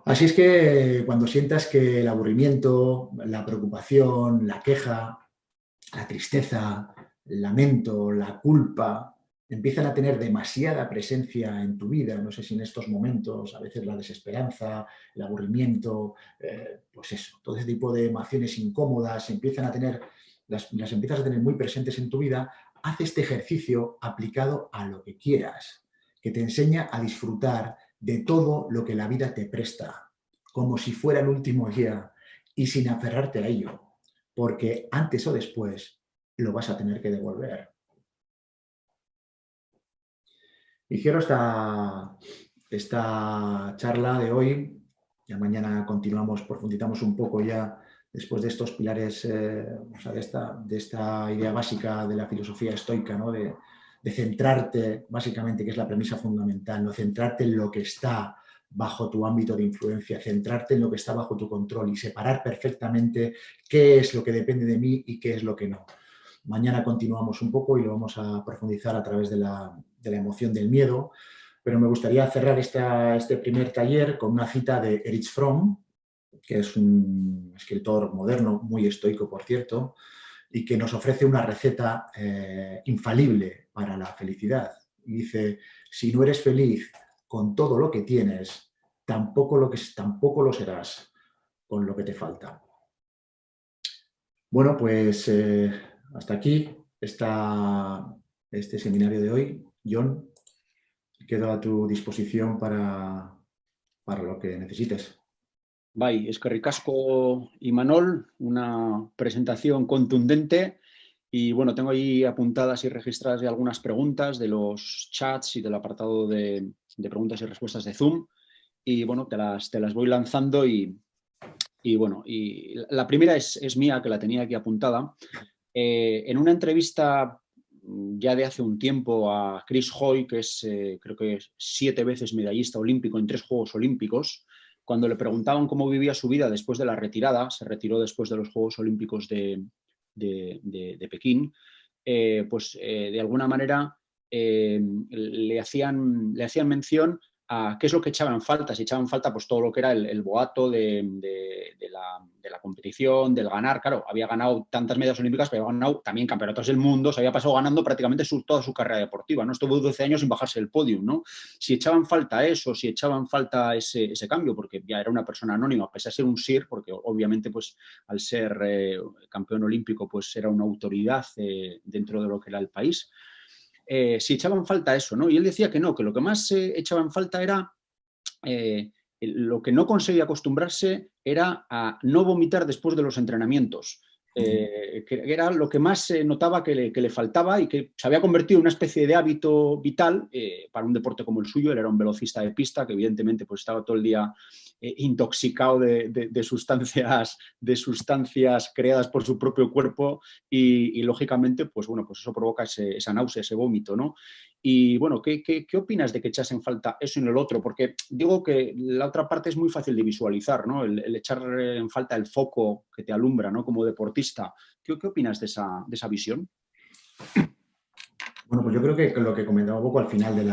Así es que cuando sientas que el aburrimiento, la preocupación, la queja, la tristeza, el lamento, la culpa, empiezan a tener demasiada presencia en tu vida, no sé si en estos momentos, a veces la desesperanza, el aburrimiento, pues eso, todo ese tipo de emociones incómodas las empiezas a tener muy presentes en tu vida, haz este ejercicio aplicado a lo que quieras, que te enseña a disfrutar de todo lo que la vida te presta, como si fuera el último día y sin aferrarte a ello, porque antes o después lo vas a tener que devolver. Y cierro esta charla de hoy. Ya mañana continuamos, profundizamos un poco ya después de estos pilares, de esta idea básica de la filosofía estoica, ¿no? De centrarte, básicamente, que es la premisa fundamental, ¿no? Centrarte en lo que está bajo tu ámbito de influencia, centrarte en lo que está bajo tu control y separar perfectamente qué es lo que depende de mí y qué es lo que no. Mañana continuamos un poco y lo vamos a profundizar a través de la emoción del miedo, pero me gustaría cerrar este primer taller con una cita de Erich Fromm, que es un escritor moderno, muy estoico, por cierto, y que nos ofrece una receta infalible para la felicidad. Y dice, si no eres feliz con todo lo que tienes, tampoco lo serás con lo que te falta. Bueno, pues hasta aquí está este seminario de hoy. John, quedo a tu disposición para lo que necesites. Bai, eskerrik asko, Imanol, una presentación contundente y bueno, tengo ahí apuntadas y registradas ya algunas preguntas de los chats y del apartado de preguntas y respuestas de Zoom y bueno, te las voy lanzando y bueno, y la primera es mía, que la tenía aquí apuntada. En una entrevista ya de hace un tiempo a Chris Hoy, que es creo que es 7 veces medallista olímpico en 3 Juegos Olímpicos, cuando le preguntaban cómo vivía su vida después de la retirada, se retiró después de los Juegos Olímpicos de Pekín, de alguna manera le hacían mención a qué es lo que echaban falta. Si echaban falta pues todo lo que era el boato de la competición, del ganar. Claro, había ganado tantas medallas olímpicas, pero había ganado también campeonatos del mundo, se había pasado ganando prácticamente toda su carrera deportiva, ¿no? Estuvo 12 años sin bajarse del podium, ¿no? Si echaban falta eso, si echaban falta ese cambio, porque ya era una persona anónima, pese a ser un SIR, porque obviamente pues al ser campeón olímpico pues era una autoridad dentro de lo que era el país. Si echaban falta eso, ¿no? Y él decía que no, que lo que más echaban falta era, lo que no conseguía acostumbrarse era a no vomitar después de los entrenamientos. Que era lo que más notaba que le faltaba y que se había convertido en una especie de hábito vital para un deporte como el suyo. Él era un velocista de pista que evidentemente pues, estaba todo el día intoxicado de sustancias creadas por su propio cuerpo y lógicamente pues, bueno, pues eso provoca esa náusea, ese vómito, ¿no? Y bueno, ¿qué opinas de que echasen falta eso y no el otro? Porque digo que la otra parte es muy fácil de visualizar, ¿no? El echar en falta el foco que te alumbra, ¿no? Como deportista. ¿Qué opinas de esa visión? Bueno, pues yo creo que lo que comentaba un poco al final de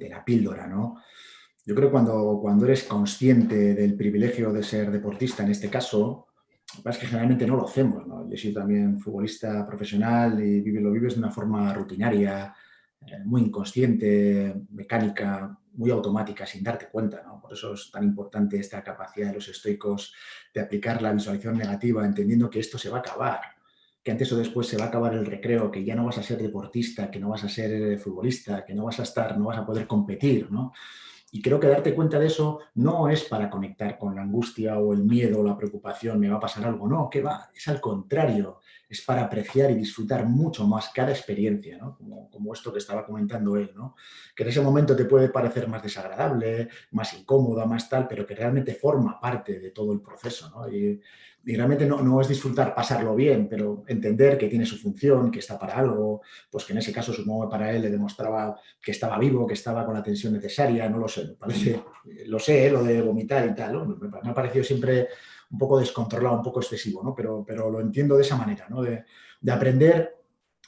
la píldora, ¿no? Yo creo que cuando eres consciente del privilegio de ser deportista, en este caso, lo que pasa es que generalmente no lo hacemos, ¿no? Yo he sido también futbolista profesional y lo vives de una forma rutinaria, muy inconsciente, mecánica, muy automática, sin darte cuenta, ¿no? Por eso es tan importante esta capacidad de los estoicos de aplicar la visualización negativa, entendiendo que esto se va a acabar, que antes o después se va a acabar el recreo, que ya no vas a ser deportista, que no vas a ser futbolista, que no vas a poder competir, ¿no? Y creo que darte cuenta de eso no es para conectar con la angustia o el miedo o la preocupación, me va a pasar algo, no, que va, es al contrario, es para apreciar y disfrutar mucho más cada experiencia, ¿no? Como esto que estaba comentando él, ¿no? Que en ese momento te puede parecer más desagradable, más incómoda, más tal, pero que realmente forma parte de todo el proceso, ¿no? Y realmente no es disfrutar, pasarlo bien, pero entender que tiene su función, que está para algo, pues que en ese caso supongo que para él le demostraba que estaba vivo, que estaba con la atención necesaria, no lo sé, me parece, lo sé, lo de vomitar y tal, ¿no? Me ha parecido siempre un poco descontrolado, un poco excesivo, ¿no? Pero lo entiendo de esa manera, ¿no? De aprender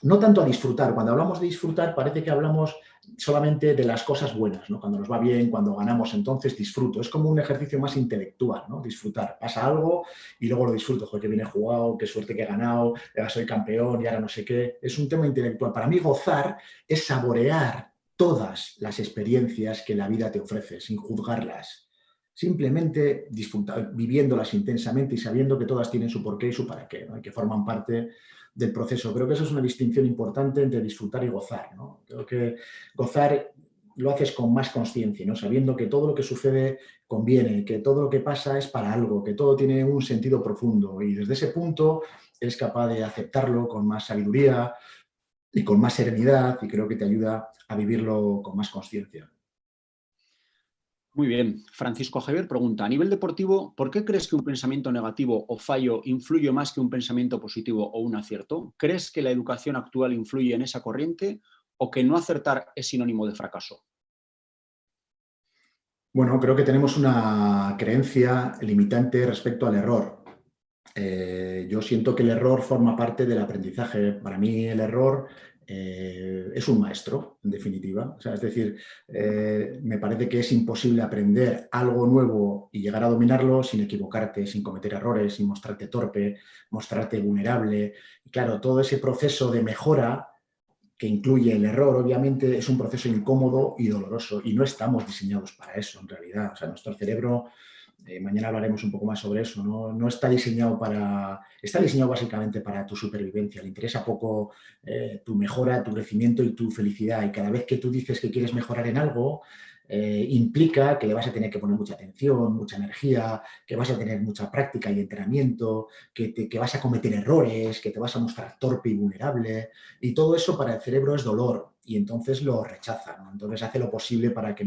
no tanto a disfrutar. Cuando hablamos de disfrutar parece que hablamos solamente de las cosas buenas, ¿no? Cuando nos va bien, cuando ganamos, entonces disfruto. Es como un ejercicio más intelectual, ¿no? Disfrutar. Pasa algo y luego lo disfruto. Joder, qué bien he jugado, qué suerte que he ganado, ahora soy campeón y ahora no sé qué. Es un tema intelectual. Para mí gozar es saborear todas las experiencias que la vida te ofrece, sin juzgarlas. Simplemente disfrutar, viviéndolas intensamente y sabiendo que todas tienen su porqué y su para qué, ¿no? Y que forman parte del proceso. Creo que eso es una distinción importante entre disfrutar y gozar, ¿no? Creo que gozar lo haces con más conciencia, ¿no? Sabiendo que todo lo que sucede conviene, que todo lo que pasa es para algo, que todo tiene un sentido profundo y desde ese punto eres capaz de aceptarlo con más sabiduría y con más serenidad y creo que te ayuda a vivirlo con más conciencia. Muy bien. Francisco Javier pregunta, a nivel deportivo, ¿por qué crees que un pensamiento negativo o fallo influye más que un pensamiento positivo o un acierto? ¿Crees que la educación actual influye en esa corriente o que no acertar es sinónimo de fracaso? Bueno, creo que tenemos una creencia limitante respecto al error. Yo siento que el error forma parte del aprendizaje. Para mí el error es un maestro, en definitiva. O sea, es decir, me parece que es imposible aprender algo nuevo y llegar a dominarlo sin equivocarte, sin cometer errores, sin mostrarte torpe, mostrarte vulnerable. Y claro, todo ese proceso de mejora que incluye el error, obviamente, es un proceso incómodo y doloroso y no estamos diseñados para eso, en realidad. O sea, nuestro cerebro, mañana hablaremos un poco más sobre eso, no está diseñado para... Está diseñado básicamente para tu supervivencia. Le interesa poco tu mejora, tu crecimiento y tu felicidad. Y cada vez que tú dices que quieres mejorar en algo, implica que le vas a tener que poner mucha atención, mucha energía, que vas a tener mucha práctica y entrenamiento, que vas a cometer errores, que te vas a mostrar torpe y vulnerable. Y todo eso para el cerebro es dolor y entonces lo rechaza, ¿no? Entonces hace lo posible para que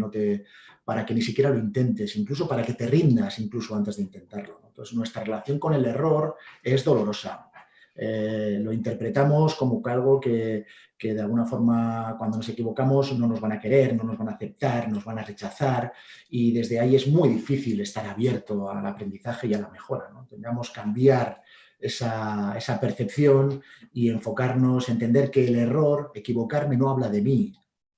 ni siquiera lo intentes, incluso para que te rindas incluso antes de intentarlo, ¿no? Entonces nuestra relación con el error es dolorosa. Lo interpretamos como algo que de alguna forma cuando nos equivocamos no nos van a querer, no nos van a aceptar, nos van a rechazar y desde ahí es muy difícil estar abierto al aprendizaje y a la mejora, ¿no? Tendríamos que cambiar esa percepción y enfocarnos, entender que el error, equivocarme, no habla de mí.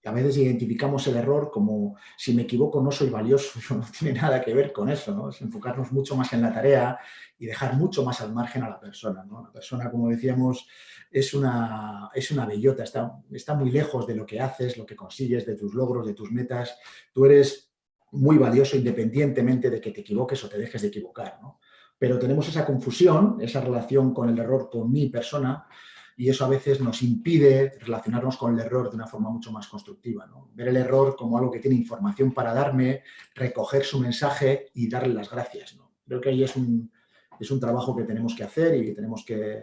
A veces identificamos el error como si me equivoco no soy valioso, eso no tiene nada que ver con eso, ¿no? Es enfocarnos mucho más en la tarea y dejar mucho más al margen a la persona, ¿no? La persona, como decíamos, es una bellota, está muy lejos de lo que haces, lo que consigues, de tus logros, de tus metas. Tú eres muy valioso independientemente de que te equivoques o te dejes de equivocar, ¿no? Pero tenemos esa confusión, esa relación con el error con mi persona, y eso a veces nos impide relacionarnos con el error de una forma mucho más constructiva, ¿no? Ver el error como algo que tiene información para darme, recoger su mensaje y darle las gracias, ¿no? Creo que ahí es un trabajo que tenemos que hacer y que tenemos que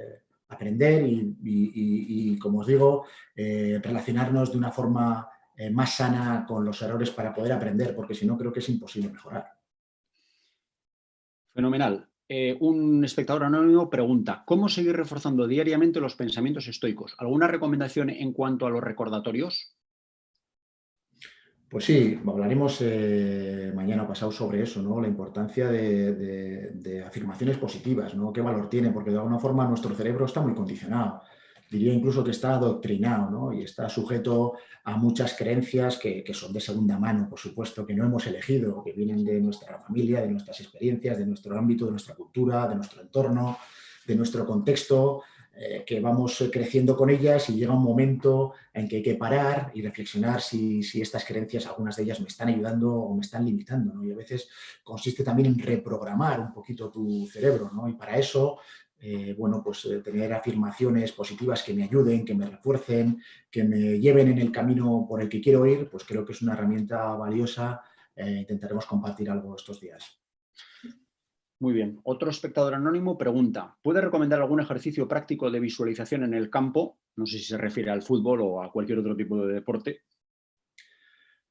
aprender y como os digo, relacionarnos de una forma más sana con los errores para poder aprender, porque si no creo que es imposible mejorar. Fenomenal. Un espectador anónimo pregunta, ¿cómo seguir reforzando diariamente los pensamientos estoicos? ¿Alguna recomendación en cuanto a los recordatorios? Pues sí, hablaremos mañana o pasado sobre eso, ¿no? La importancia de afirmaciones positivas, ¿no? ¿Qué valor tiene? Porque de alguna forma nuestro cerebro está muy condicionado. Diría incluso que está adoctrinado, ¿no? Y está sujeto a muchas creencias que son de segunda mano, por supuesto, que no hemos elegido, que vienen de nuestra familia, de nuestras experiencias, de nuestro ámbito, de nuestra cultura, de nuestro entorno, de nuestro contexto, que vamos creciendo con ellas y llega un momento en que hay que parar y reflexionar si estas creencias, algunas de ellas me están ayudando o me están limitando, ¿no? Y a veces consiste también en reprogramar un poquito tu cerebro, ¿no? Y para eso, bueno, pues tener afirmaciones positivas que me ayuden, que me refuercen, que me lleven en el camino por el que quiero ir, pues creo que es una herramienta valiosa. Intentaremos compartir algo estos días. Muy bien. Otro espectador anónimo pregunta, ¿puede recomendar algún ejercicio práctico de visualización en el campo? No sé si se refiere al fútbol o a cualquier otro tipo de deporte.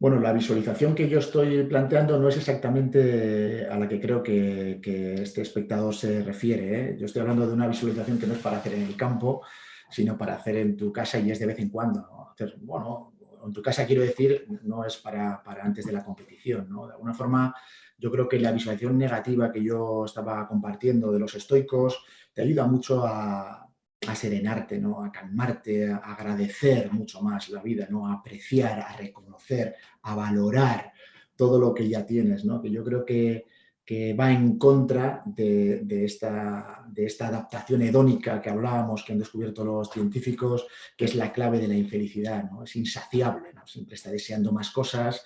Bueno, la visualización que yo estoy planteando no es exactamente a la que creo que este espectador se refiere, ¿eh? Yo estoy hablando de una visualización que no es para hacer en el campo, sino para hacer en tu casa y es de vez en cuando, ¿no? Bueno, en tu casa quiero decir, no es para antes de la competición, ¿no? De alguna forma, yo creo que la visualización negativa que yo estaba compartiendo de los estoicos te ayuda mucho a serenarte, ¿no? A calmarte, a agradecer mucho más la vida, ¿no? A apreciar, a reconocer, a valorar todo lo que ya tienes, ¿no? Que yo creo que va en contra de esta adaptación hedónica que hablábamos, que han descubierto los científicos, que es la clave de la infelicidad, ¿no? Es insaciable, ¿no? Siempre está deseando más cosas,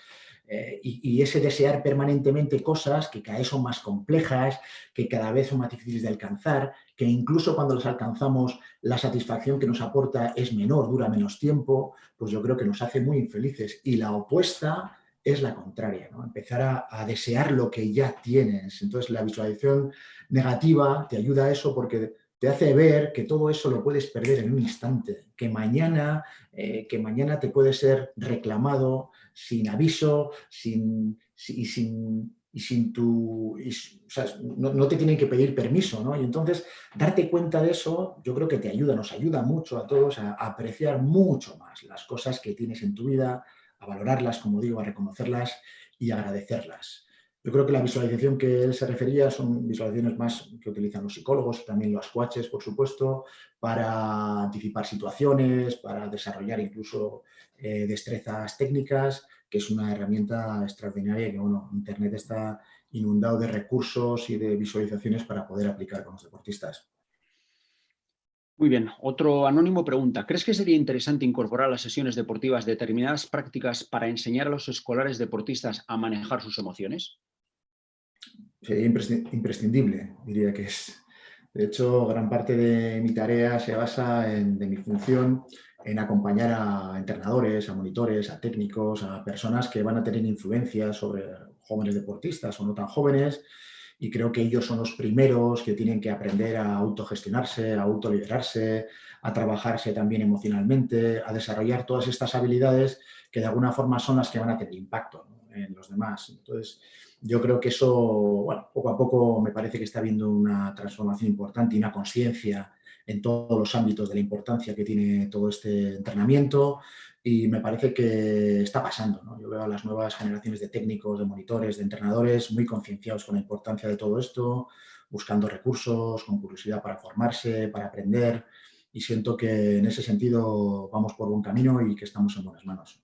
y ese desear permanentemente cosas que cada vez son más complejas, que cada vez son más difíciles de alcanzar, que incluso cuando las alcanzamos la satisfacción que nos aporta es menor, dura menos tiempo, pues yo creo que nos hace muy infelices. Y la opuesta es la contraria, ¿no? Empezar a desear lo que ya tienes. Entonces la visualización negativa te ayuda a eso porque te hace ver que todo eso lo puedes perder en un instante, que mañana te puede ser reclamado sin aviso, o sea, no te tienen que pedir permiso, ¿no? Y entonces darte cuenta de eso, yo creo que te ayuda, nos ayuda mucho a todos a apreciar mucho más las cosas que tienes en tu vida, a valorarlas, como digo, a reconocerlas y agradecerlas. Yo creo que la visualización que él se refería son visualizaciones más que utilizan los psicólogos y también los coaches, por supuesto, para anticipar situaciones, para desarrollar incluso destrezas técnicas, que es una herramienta extraordinaria que, bueno, Internet está inundado de recursos y de visualizaciones para poder aplicar con los deportistas. Muy bien, otro anónimo pregunta, ¿crees que sería interesante incorporar a las sesiones deportivas determinadas prácticas para enseñar a los escolares deportistas a manejar sus emociones? Sería imprescindible, diría que es. De hecho, gran parte de mi tarea se basa de mi función en acompañar a entrenadores, a monitores, a técnicos, a personas que van a tener influencia sobre jóvenes deportistas o no tan jóvenes, y creo que ellos son los primeros que tienen que aprender a autogestionarse, a autoliderarse, a trabajarse también emocionalmente, a desarrollar todas estas habilidades que de alguna forma son las que van a tener impacto, ¿no?, en los demás. Entonces, yo creo que eso, bueno, poco a poco me parece que está habiendo una transformación importante y una conciencia en todos los ámbitos de la importancia que tiene todo este entrenamiento, y me parece que está pasando, ¿no? Yo veo a las nuevas generaciones de técnicos, de monitores, de entrenadores muy concienciados con la importancia de todo esto, buscando recursos, con curiosidad para formarse, para aprender, y siento que en ese sentido vamos por buen camino y que estamos en buenas manos.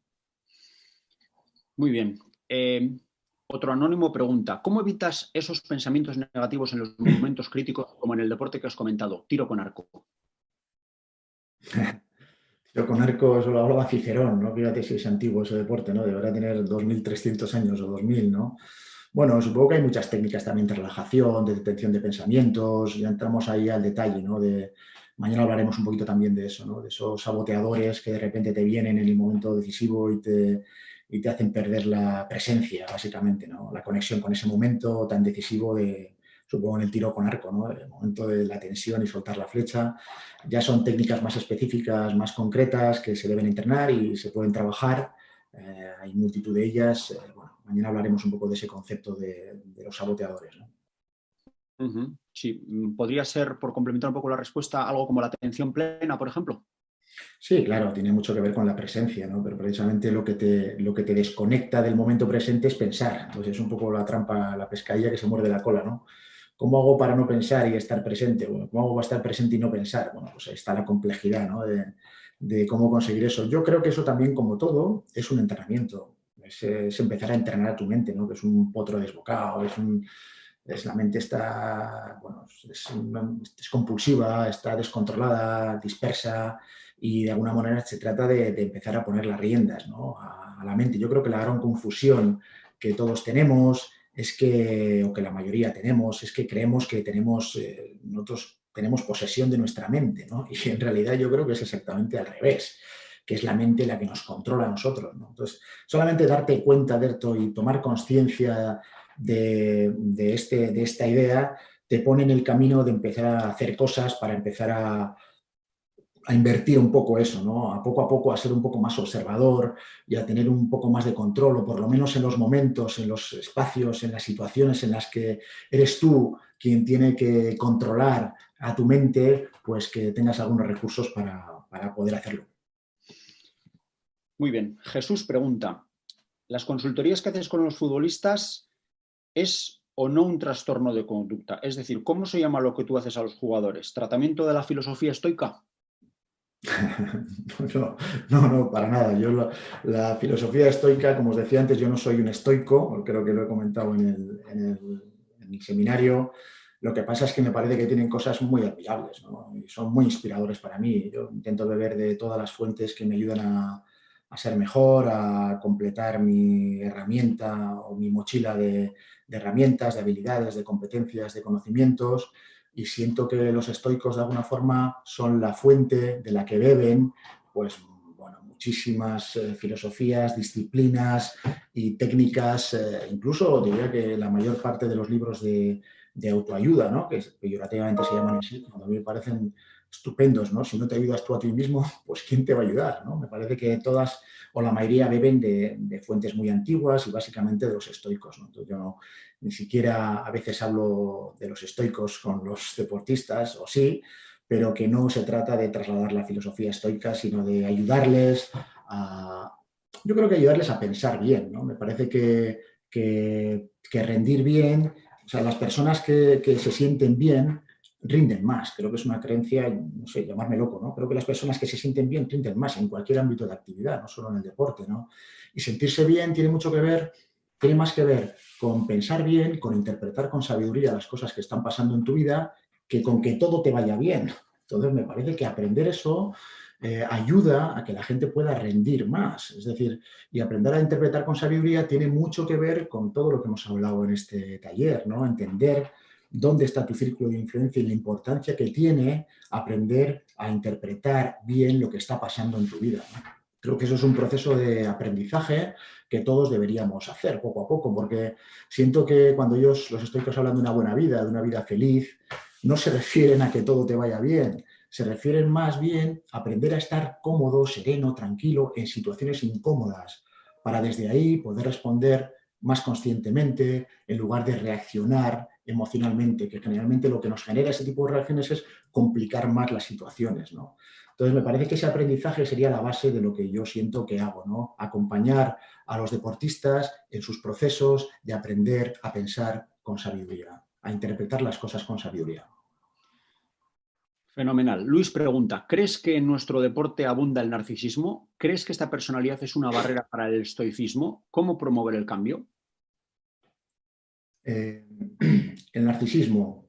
Muy bien. Otro anónimo pregunta, ¿cómo evitas esos pensamientos negativos en los momentos críticos como en el deporte que has comentado, tiro con arco? Yo con arco, eso lo hablaba Cicerón, ¿no? Fíjate si es antiguo ese deporte, ¿no? Deberá tener 2300 años o 2000, ¿no? Bueno, supongo que hay muchas técnicas también de relajación, de detención de pensamientos, ya entramos ahí al detalle, ¿no? Mañana hablaremos un poquito también de eso, ¿no? De esos saboteadores que de repente te vienen en el momento decisivo y te hacen perder la presencia, básicamente, ¿no? La conexión con ese momento tan decisivo supongo, en el tiro con arco, ¿no? El momento de la tensión y soltar la flecha. Ya son técnicas más específicas, más concretas, que se deben entrenar y se pueden trabajar. Hay multitud de ellas. Bueno, mañana hablaremos un poco de ese concepto de los saboteadores, ¿no? Sí, podría ser, por complementar un poco la respuesta, algo como la atención plena, por ejemplo. Sí, claro, tiene mucho que ver con la presencia, ¿no? Pero precisamente lo que te desconecta del momento presente es pensar. Entonces es un poco la trampa, la pescadilla que se muerde la cola, ¿no? ¿Cómo hago para no pensar y estar presente? Bueno, ¿cómo hago para estar presente y no pensar? Bueno, pues ahí está la complejidad, ¿no? De cómo conseguir eso. Yo creo que eso también, como todo, es un entrenamiento. Es empezar a entrenar a tu mente, ¿no? Que es un potro desbocado, la mente está, bueno, es compulsiva, está descontrolada, dispersa, y de alguna manera se trata de empezar a poner las riendas, ¿no?, a la mente. Yo creo que la gran confusión que todos tenemos es que, o que la mayoría tenemos, es que creemos que nosotros tenemos posesión de nuestra mente, ¿no? Y en realidad yo creo que es exactamente al revés, que es la mente la que nos controla a nosotros, ¿no? Entonces, solamente darte cuenta de esto y tomar conciencia de esta idea te pone en el camino de empezar a hacer cosas, para empezar a invertir un poco eso, ¿no? A poco a ser un poco más observador y a tener un poco más de control, o por lo menos en los momentos, en los espacios, en las situaciones en las que eres tú quien tiene que controlar a tu mente, pues que tengas algunos recursos para poder hacerlo. Muy bien. Jesús pregunta, ¿las consultorías que haces con los futbolistas es o no un trastorno de conducta? Es decir, ¿cómo se llama lo que tú haces a los jugadores? ¿Tratamiento de la filosofía estoica? No, no, no, para nada. La filosofía estoica, como os decía antes, yo no soy un estoico, creo que lo he comentado en el seminario. Lo que pasa es que me parece que tienen cosas muy admirables, ¿no? Y son muy inspiradores para mí. Yo intento beber de todas las fuentes que me ayudan a ser mejor, a completar mi herramienta o mi mochila de herramientas, de habilidades, de competencias, de conocimientos, y siento que los estoicos de alguna forma son la fuente de la que beben, pues, bueno, muchísimas filosofías, disciplinas y técnicas, incluso diría que la mayor parte de los libros de autoayuda, ¿no?, que peyorativamente se llaman así, cuando a mí me parecen estupendos, ¿no? Si no te ayudas tú a ti mismo, pues ¿quién te va a ayudar?, ¿no? Me parece que todas o la mayoría beben de fuentes muy antiguas y básicamente de los estoicos, ¿no? Entonces yo no, ni siquiera a veces hablo de los estoicos con los deportistas, o sí, pero que no se trata de trasladar la filosofía estoica, sino de ayudarles a, yo creo que ayudarles a pensar bien, ¿no? Me parece que rendir bien, o sea, las personas que se sienten bien rinden más. Creo que es una creencia, no sé, llamarme loco, ¿no? Creo que las personas que se sienten bien rinden más en cualquier ámbito de actividad, no solo en el deporte, ¿no? Y sentirse bien tiene más que ver con pensar bien, con interpretar con sabiduría las cosas que están pasando en tu vida, que con que todo te vaya bien. Entonces, me parece que aprender eso ayuda a que la gente pueda rendir más. Es decir, y aprender a interpretar con sabiduría tiene mucho que ver con todo lo que hemos hablado en este taller, ¿no? Entender dónde está tu círculo de influencia y la importancia que tiene aprender a interpretar bien lo que está pasando en tu vida, ¿no? Creo que eso es un proceso de aprendizaje que todos deberíamos hacer poco a poco, porque siento que cuando ellos, los estoicos, hablan de una buena vida, de una vida feliz, no se refieren a que todo te vaya bien, se refieren más bien a aprender a estar cómodo, sereno, tranquilo en situaciones incómodas, para desde ahí poder responder más conscientemente en lugar de reaccionar emocionalmente, que generalmente lo que nos genera ese tipo de reacciones es complicar más las situaciones, ¿no? Entonces, me parece que ese aprendizaje sería la base de lo que yo siento que hago, ¿no? Acompañar a los deportistas en sus procesos de aprender a pensar con sabiduría, a interpretar las cosas con sabiduría. Fenomenal. Luis pregunta, ¿crees que en nuestro deporte abunda el narcisismo? ¿Crees que esta personalidad es una barrera para el estoicismo? ¿Cómo promover el cambio? El narcisismo.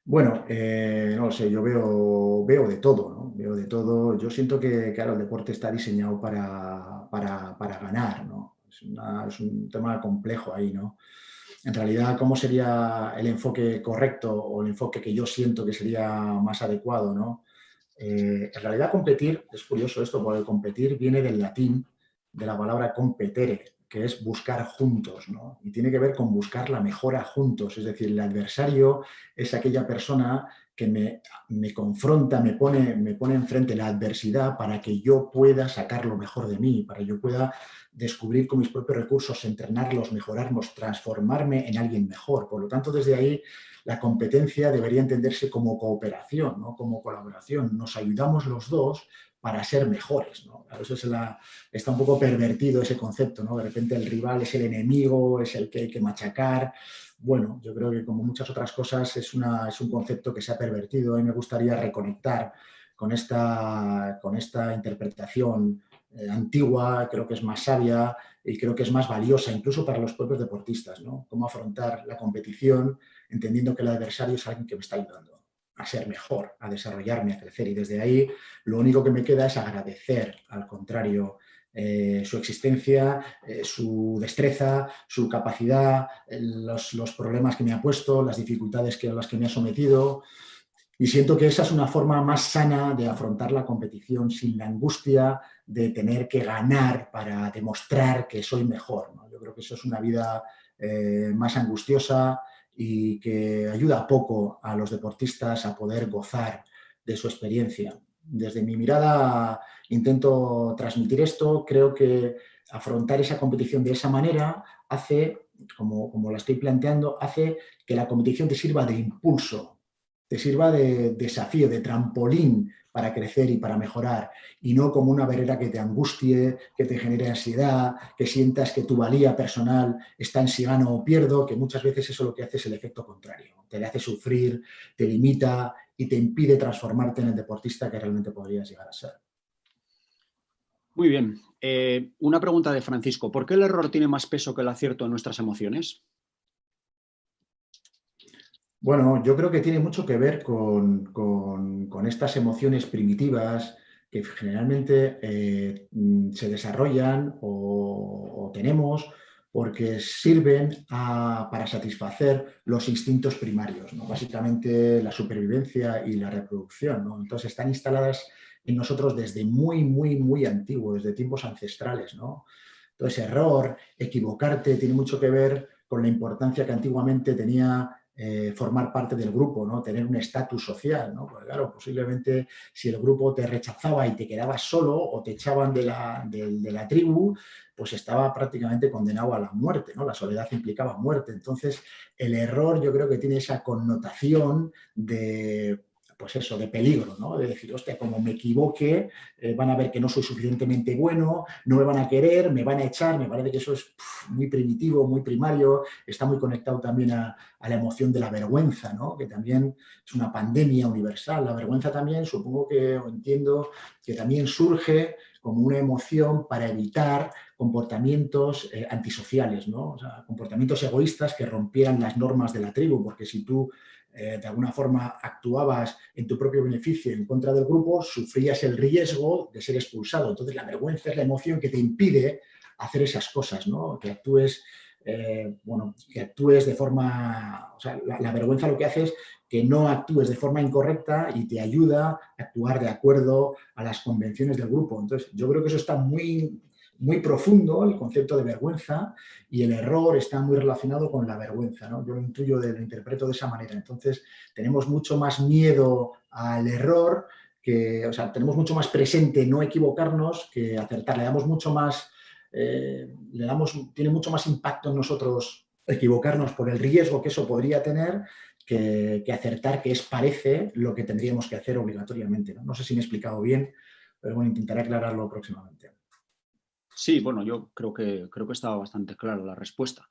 Bueno, no lo sé, yo veo de todo, ¿no? Veo de todo. Yo siento que, claro, el deporte está diseñado para ganar, ¿no? Es un tema complejo ahí, ¿no? En realidad, ¿cómo sería el enfoque correcto o el enfoque que yo siento que sería más adecuado, ¿no? En realidad, competir, es curioso esto, porque competir viene del latín, de la palabra competere, que es buscar juntos, ¿no? Y tiene que ver con buscar la mejora juntos, es decir, el adversario es aquella persona que me confronta, me pone enfrente la adversidad para que yo pueda sacar lo mejor de mí, para que yo pueda descubrir con mis propios recursos, entrenarlos, mejorarlos, transformarme en alguien mejor. Por lo tanto, desde ahí, la competencia debería entenderse como cooperación, ¿no? Como colaboración. Nos ayudamos los dos para ser mejores, ¿no? A veces está un poco pervertido ese concepto, ¿no? De repente el rival es el enemigo, es el que hay que machacar. Bueno, yo creo que como muchas otras cosas es un concepto que se ha pervertido. A mí me gustaría reconectar con esta interpretación antigua, creo que es más sabia y creo que es más valiosa incluso para los propios deportistas, ¿no? Cómo afrontar la competición entendiendo que el adversario es alguien que me está ayudando a ser mejor, a desarrollarme, a crecer. Y desde ahí lo único que me queda es agradecer, al contrario, su existencia, su destreza, su capacidad, los problemas que me ha puesto, las dificultades a las que me ha sometido. Y siento que esa es una forma más sana de afrontar la competición sin la angustia de tener que ganar para demostrar que soy mejor, ¿no? Yo creo que eso es una vida más angustiosa y que ayuda poco a los deportistas a poder gozar de su experiencia. Desde mi mirada intento transmitir esto. Creo que afrontar esa competición de esa manera hace, como la estoy planteando, hace que la competición te sirva de impulso, te sirva de desafío, de trampolín para crecer y para mejorar, y no como una barrera que te angustie, que te genere ansiedad, que sientas que tu valía personal está en si gano o pierdo, que muchas veces eso lo que hace es el efecto contrario. Te hace sufrir, te limita y te impide transformarte en el deportista que realmente podrías llegar a ser. Muy bien. Una pregunta de Francisco. ¿Por qué el error tiene más peso que el acierto en nuestras emociones? Bueno, yo creo que tiene mucho que ver con estas emociones primitivas que generalmente se desarrollan o tenemos porque sirven para satisfacer los instintos primarios, ¿no? Básicamente la supervivencia y la reproducción, ¿no? Entonces están instaladas en nosotros desde muy, muy, muy antiguo, desde tiempos ancestrales, ¿no? Entonces, error, equivocarte, tiene mucho que ver con la importancia que antiguamente tenía formar parte del grupo, ¿no? Tener un estatus social, ¿no? Porque claro, posiblemente si el grupo te rechazaba y te quedabas solo o te echaban de la tribu, pues estaba prácticamente condenado a la muerte, ¿no? La soledad implicaba muerte. Entonces, el error yo creo que tiene esa connotación de, pues eso, de peligro, ¿no? De decir, hostia, como me equivoque, van a ver que no soy suficientemente bueno, no me van a querer, me van a echar. Me parece que eso es muy primitivo, muy primario, está muy conectado también a la emoción de la vergüenza, ¿no? Que también es una pandemia universal. La vergüenza también, supongo que, o entiendo, que también surge como una emoción para evitar comportamientos antisociales, ¿no? O sea, comportamientos egoístas que rompieran las normas de la tribu, porque si tú de alguna forma actuabas en tu propio beneficio en contra del grupo, sufrías el riesgo de ser expulsado. Entonces, la vergüenza es la emoción que te impide hacer esas cosas, ¿no? Que actúes, que actúes de forma... O sea, la vergüenza lo que hace es que no actúes de forma incorrecta y te ayuda a actuar de acuerdo a las convenciones del grupo. Entonces, yo creo que eso está muy, muy profundo, el concepto de vergüenza, y el error está muy relacionado con la vergüenza, ¿no? Yo lo intuyo, lo interpreto de esa manera. Entonces, tenemos mucho más miedo al error, o sea, tenemos mucho más presente no equivocarnos que acertar. Le damos mucho más, tiene mucho más impacto en nosotros equivocarnos por el riesgo que eso podría tener que acertar, que parece lo que tendríamos que hacer obligatoriamente, ¿no? No sé si me he explicado bien, pero bueno, intentaré aclararlo próximamente. Sí, bueno, yo creo que estaba bastante clara la respuesta.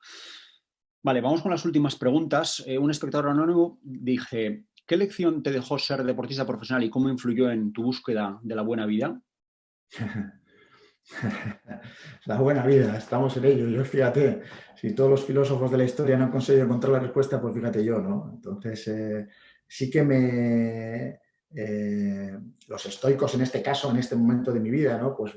Vale, vamos con las últimas preguntas. Un espectador anónimo dice, ¿qué lección te dejó ser deportista profesional y cómo influyó en tu búsqueda de la buena vida? La buena vida, estamos en ello. Yo, fíjate, si todos los filósofos de la historia no han conseguido encontrar la respuesta, pues fíjate yo, ¿no? Entonces, sí que los estoicos en este caso, en este momento de mi vida, ¿no? Pues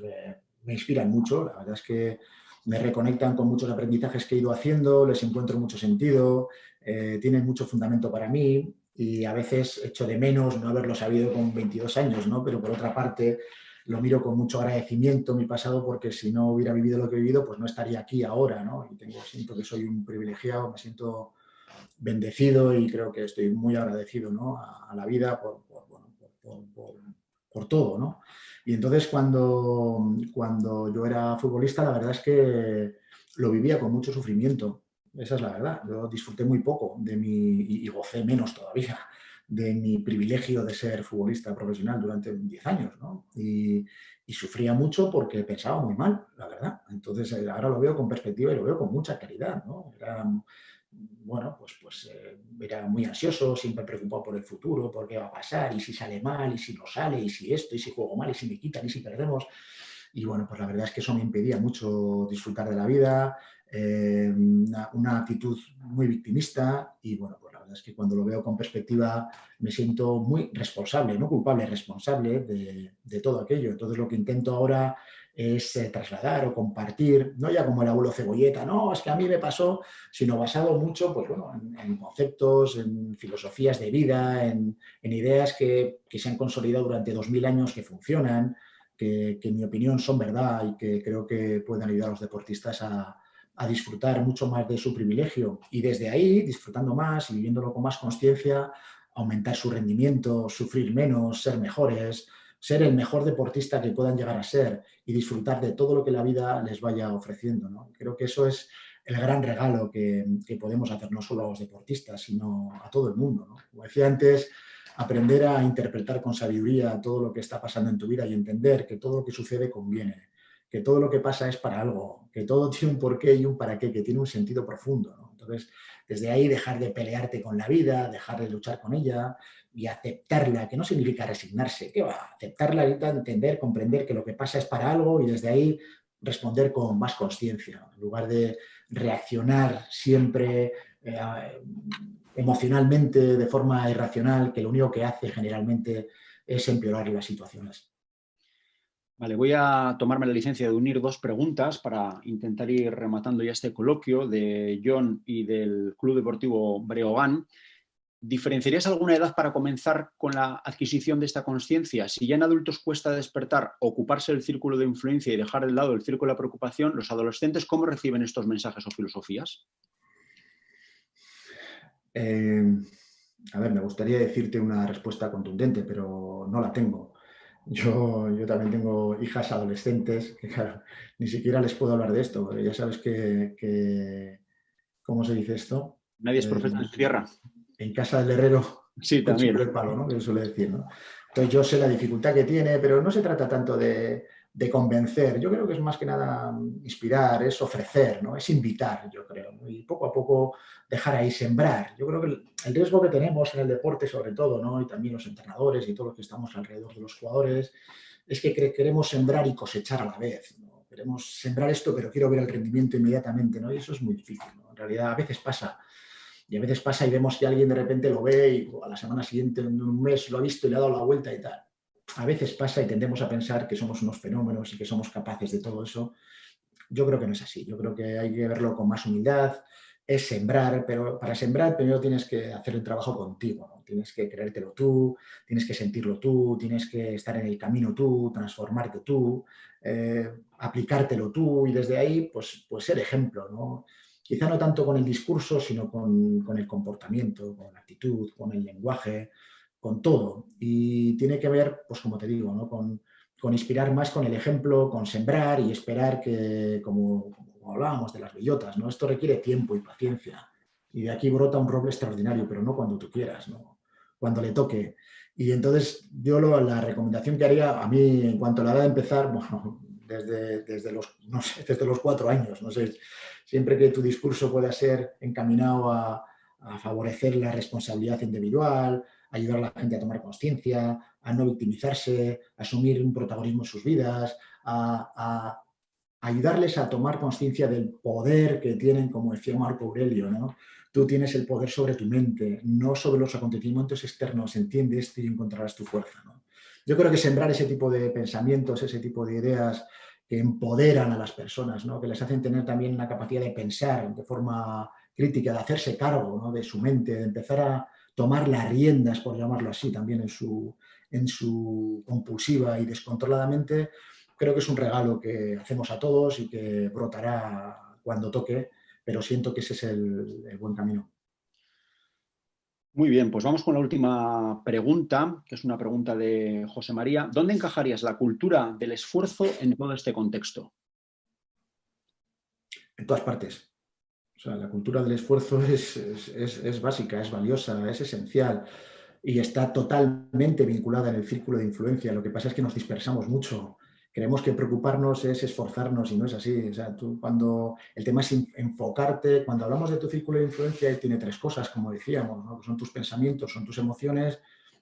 me inspiran mucho. La verdad es que me reconectan con muchos aprendizajes que he ido haciendo, les encuentro mucho sentido, tienen mucho fundamento para mí y a veces echo de menos no haberlo sabido con 22 años, ¿no? Pero por otra parte, lo miro con mucho agradecimiento mi pasado porque si no hubiera vivido lo que he vivido, pues no estaría aquí ahora, ¿no? Y siento que soy un privilegiado, me siento bendecido y creo que estoy muy agradecido, ¿no? A la vida por todo, ¿no? Y entonces cuando yo era futbolista, la verdad es que lo vivía con mucho sufrimiento. Esa es la verdad. Yo disfruté muy poco y gocé menos todavía de mi privilegio de ser futbolista profesional durante 10 años, ¿no? Y sufría mucho porque pensaba muy mal, la verdad. Entonces, ahora lo veo con perspectiva y lo veo con mucha claridad, ¿no? Era muy ansioso, siempre preocupado por el futuro, por qué va a pasar, y si sale mal, y si no sale, y si esto, y si juego mal, y si me quitan, y si perdemos. Y bueno, pues la verdad es que eso me impedía mucho disfrutar de la vida, una actitud muy victimista y bueno, pues la verdad es que cuando lo veo con perspectiva me siento muy responsable, no culpable, responsable de todo aquello. Entonces lo que intento ahora es trasladar o compartir, no ya como el abuelo cebolleta, no, es que a mí me pasó, sino basado mucho pues, bueno, en conceptos, en filosofías de vida, en ideas que se han consolidado durante 2000 años que funcionan, que en mi opinión son verdad y que creo que pueden ayudar a los deportistas a disfrutar mucho más de su privilegio y desde ahí, disfrutando más y viviéndolo con más conciencia, aumentar su rendimiento, sufrir menos, ser mejores, ser el mejor deportista que puedan llegar a ser y disfrutar de todo lo que la vida les vaya ofreciendo, ¿no? Creo que eso es el gran regalo que podemos hacer no solo a los deportistas, sino a todo el mundo, ¿no? Como decía antes, aprender a interpretar con sabiduría todo lo que está pasando en tu vida y entender que todo lo que sucede conviene, que todo lo que pasa es para algo, que todo tiene un porqué y un para qué, que tiene un sentido profundo, ¿no? Entonces, desde ahí dejar de pelearte con la vida, dejar de luchar con ella y aceptarla, que no significa resignarse, ¿qué va? Aceptarla ahorita, entender, comprender que lo que pasa es para algo y desde ahí responder con más conciencia, ¿no? En lugar de reaccionar siempre emocionalmente de forma irracional, que lo único que hace generalmente es empeorar las situaciones. Vale, voy a tomarme la licencia de unir dos preguntas para intentar ir rematando ya este coloquio de John y del Club Deportivo Breogán. ¿Diferenciarías alguna edad para comenzar con la adquisición de esta conciencia? Si ya en adultos cuesta despertar, ocuparse del círculo de influencia y dejar de lado el círculo de la preocupación, ¿los adolescentes cómo reciben estos mensajes o filosofías? A ver, me gustaría decirte una respuesta contundente, pero no la tengo. Yo también tengo hijas adolescentes que, claro, ni siquiera les puedo hablar de esto, porque ya sabes que ¿cómo se dice esto? Nadie es profeta en su tierra. En casa del herrero, Sí, cuchillo también. de palo, ¿no? Que se suele decir, ¿no? Entonces yo sé la dificultad que tiene, pero no se trata tanto de convencer. Yo creo que es más que nada inspirar, es ofrecer, ¿no? Es invitar, yo creo, ¿no? Y poco a poco dejar ahí sembrar. Yo creo que el riesgo que tenemos en el deporte, sobre todo, ¿no? Y también los entrenadores y todos los que estamos alrededor de los jugadores, es que queremos sembrar y cosechar a la vez, ¿no? Queremos sembrar esto, pero quiero ver el rendimiento inmediatamente, ¿no? Y eso es muy difícil, ¿no? En realidad, a veces pasa. Y a veces pasa y vemos que alguien de repente lo ve y a la semana siguiente, en un mes, lo ha visto y le ha dado la vuelta y tal. A veces pasa y tendemos a pensar que somos unos fenómenos y que somos capaces de todo eso. Yo creo que no es así. Yo creo que hay que verlo con más humildad. Es sembrar, pero para sembrar primero tienes que hacer el trabajo contigo, ¿no? Tienes que creértelo tú, tienes que sentirlo tú, tienes que estar en el camino tú, transformarte tú, aplicártelo tú y desde ahí, pues ser ejemplo, ¿no? Quizá no tanto con el discurso, sino con el comportamiento, con la actitud, con el lenguaje, con todo. Y tiene que ver, pues como te digo, ¿no? Con inspirar más con el ejemplo, con sembrar y esperar que, como hablábamos de las bellotas, ¿no? Esto requiere tiempo y paciencia. Y de aquí brota un roble extraordinario, pero no cuando tú quieras, ¿no? Cuando le toque. Y entonces yo la recomendación que haría a mí en cuanto a la edad de empezar, bueno, desde los, no sé, desde los 4 años, no sé, siempre que tu discurso pueda ser encaminado a favorecer la responsabilidad individual, ayudar a la gente a tomar conciencia, a no victimizarse, a asumir un protagonismo en sus vidas, a ayudarles a tomar conciencia del poder que tienen, como decía Marco Aurelio, ¿no? Tú tienes el poder sobre tu mente, no sobre los acontecimientos externos. Entiende esto y encontrarás tu fuerza, ¿no? Yo creo que sembrar ese tipo de pensamientos, ese tipo de ideas que empoderan a las personas, ¿no? Que les hacen tener también una capacidad de pensar de forma crítica, de hacerse cargo, ¿no? De su mente, de empezar a tomar las riendas, por llamarlo así, también en su compulsiva y descontroladamente. Creo que es un regalo que hacemos a todos y que brotará cuando toque, pero siento que ese es el buen camino. Muy bien, pues vamos con la última pregunta, que es una pregunta de José María. ¿Dónde encajarías la cultura del esfuerzo en todo este contexto? En todas partes. O sea, la cultura del esfuerzo es básica, es valiosa, es esencial y está totalmente vinculada en el círculo de influencia. Lo que pasa es que nos dispersamos mucho. Creemos que preocuparnos es esforzarnos y no es así. O sea, tú cuando el tema es enfocarte, cuando hablamos de tu círculo de influencia, él tiene 3 cosas, como decíamos, ¿no? Son tus pensamientos, son tus emociones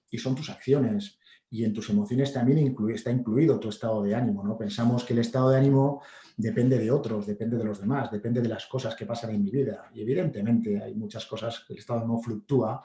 y son tus acciones. Y en tus emociones también está incluido tu estado de ánimo, ¿no? Pensamos que el estado de ánimo depende de otros, depende de los demás, depende de las cosas que pasan en mi vida. Y evidentemente hay muchas cosas que el estado de ánimo fluctúa,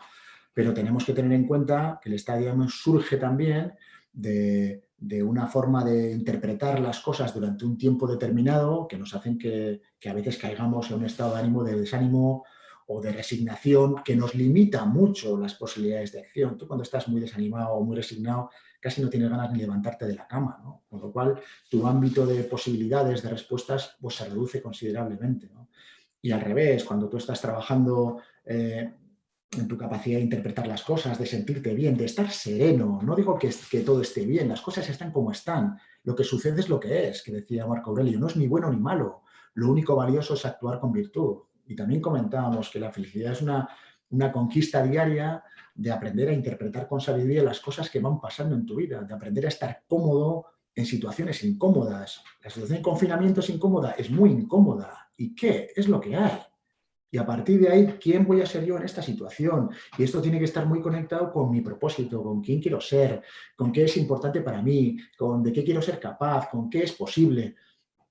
pero tenemos que tener en cuenta que el estado de ánimo surge también de una forma de interpretar las cosas durante un tiempo determinado que nos hacen que a veces caigamos en un estado de ánimo de desánimo o de resignación que nos limita mucho las posibilidades de acción. Tú cuando estás muy desanimado o muy resignado casi no tienes ganas ni levantarte de la cama, ¿no? Con lo cual tu ámbito de posibilidades, de respuestas, pues se reduce considerablemente, ¿no? Y al revés, cuando tú estás trabajando en tu capacidad de interpretar las cosas, de sentirte bien, de estar sereno, no digo que todo esté bien, las cosas están como están, lo que sucede es lo que decía Marco Aurelio, no es ni bueno ni malo, lo único valioso es actuar con virtud. Y también comentábamos que la felicidad es una conquista diaria de aprender a interpretar con sabiduría las cosas que van pasando en tu vida, de aprender a estar cómodo en situaciones incómodas. La situación de confinamiento es incómoda, es muy incómoda. ¿Y qué? Es lo que hay. Y a partir de ahí, ¿quién voy a ser yo en esta situación? Y esto tiene que estar muy conectado con mi propósito, con quién quiero ser, con qué es importante para mí, con de qué quiero ser capaz, con qué es posible.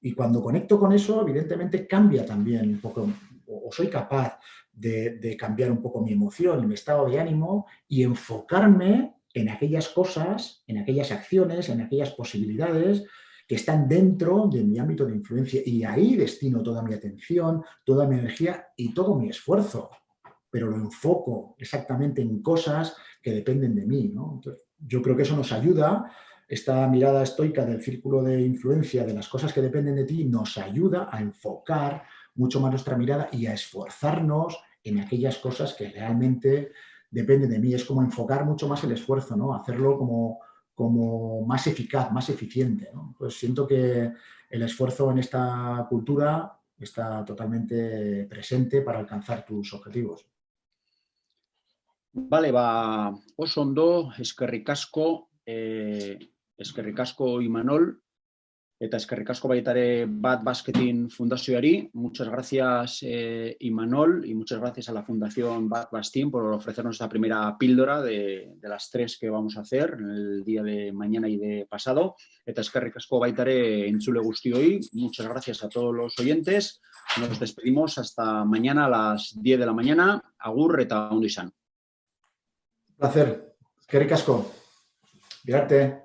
Y cuando conecto con eso, evidentemente cambia también un poco, o soy capaz de cambiar un poco mi emoción, mi estado de ánimo y enfocarme en aquellas cosas, en aquellas acciones, en aquellas posibilidades que están dentro de mi ámbito de influencia. Y ahí destino toda mi atención, toda mi energía y todo mi esfuerzo. Pero lo enfoco exactamente en cosas que dependen de mí, ¿no? Entonces, yo creo que eso nos ayuda. Esta mirada estoica del círculo de influencia de las cosas que dependen de ti nos ayuda a enfocar mucho más nuestra mirada y a esforzarnos en aquellas cosas que realmente dependen de mí. Es como enfocar mucho más el esfuerzo, ¿no? Hacerlo como más eficaz, más eficiente, ¿no? Pues siento que el esfuerzo en esta cultura está totalmente presente para alcanzar tus objetivos. Vale, oso ondo, eskerrik asko Imanol. Eta eskerrik asko baita ere Bat Basketin Fundazioari. Muchas gracias, Imanol, y muchas gracias a la Fundación Bat Bastin por ofrecernos esta primera píldora de las 3 que vamos a hacer en el día de mañana y de pasado. Eta eskerrik asko baita ere entzule guztioi. Muchas gracias a todos los oyentes. Nos despedimos hasta mañana a las 10 de la mañana. Agur eta ondo izan. Un placer. Eskerrik asko. Birarte.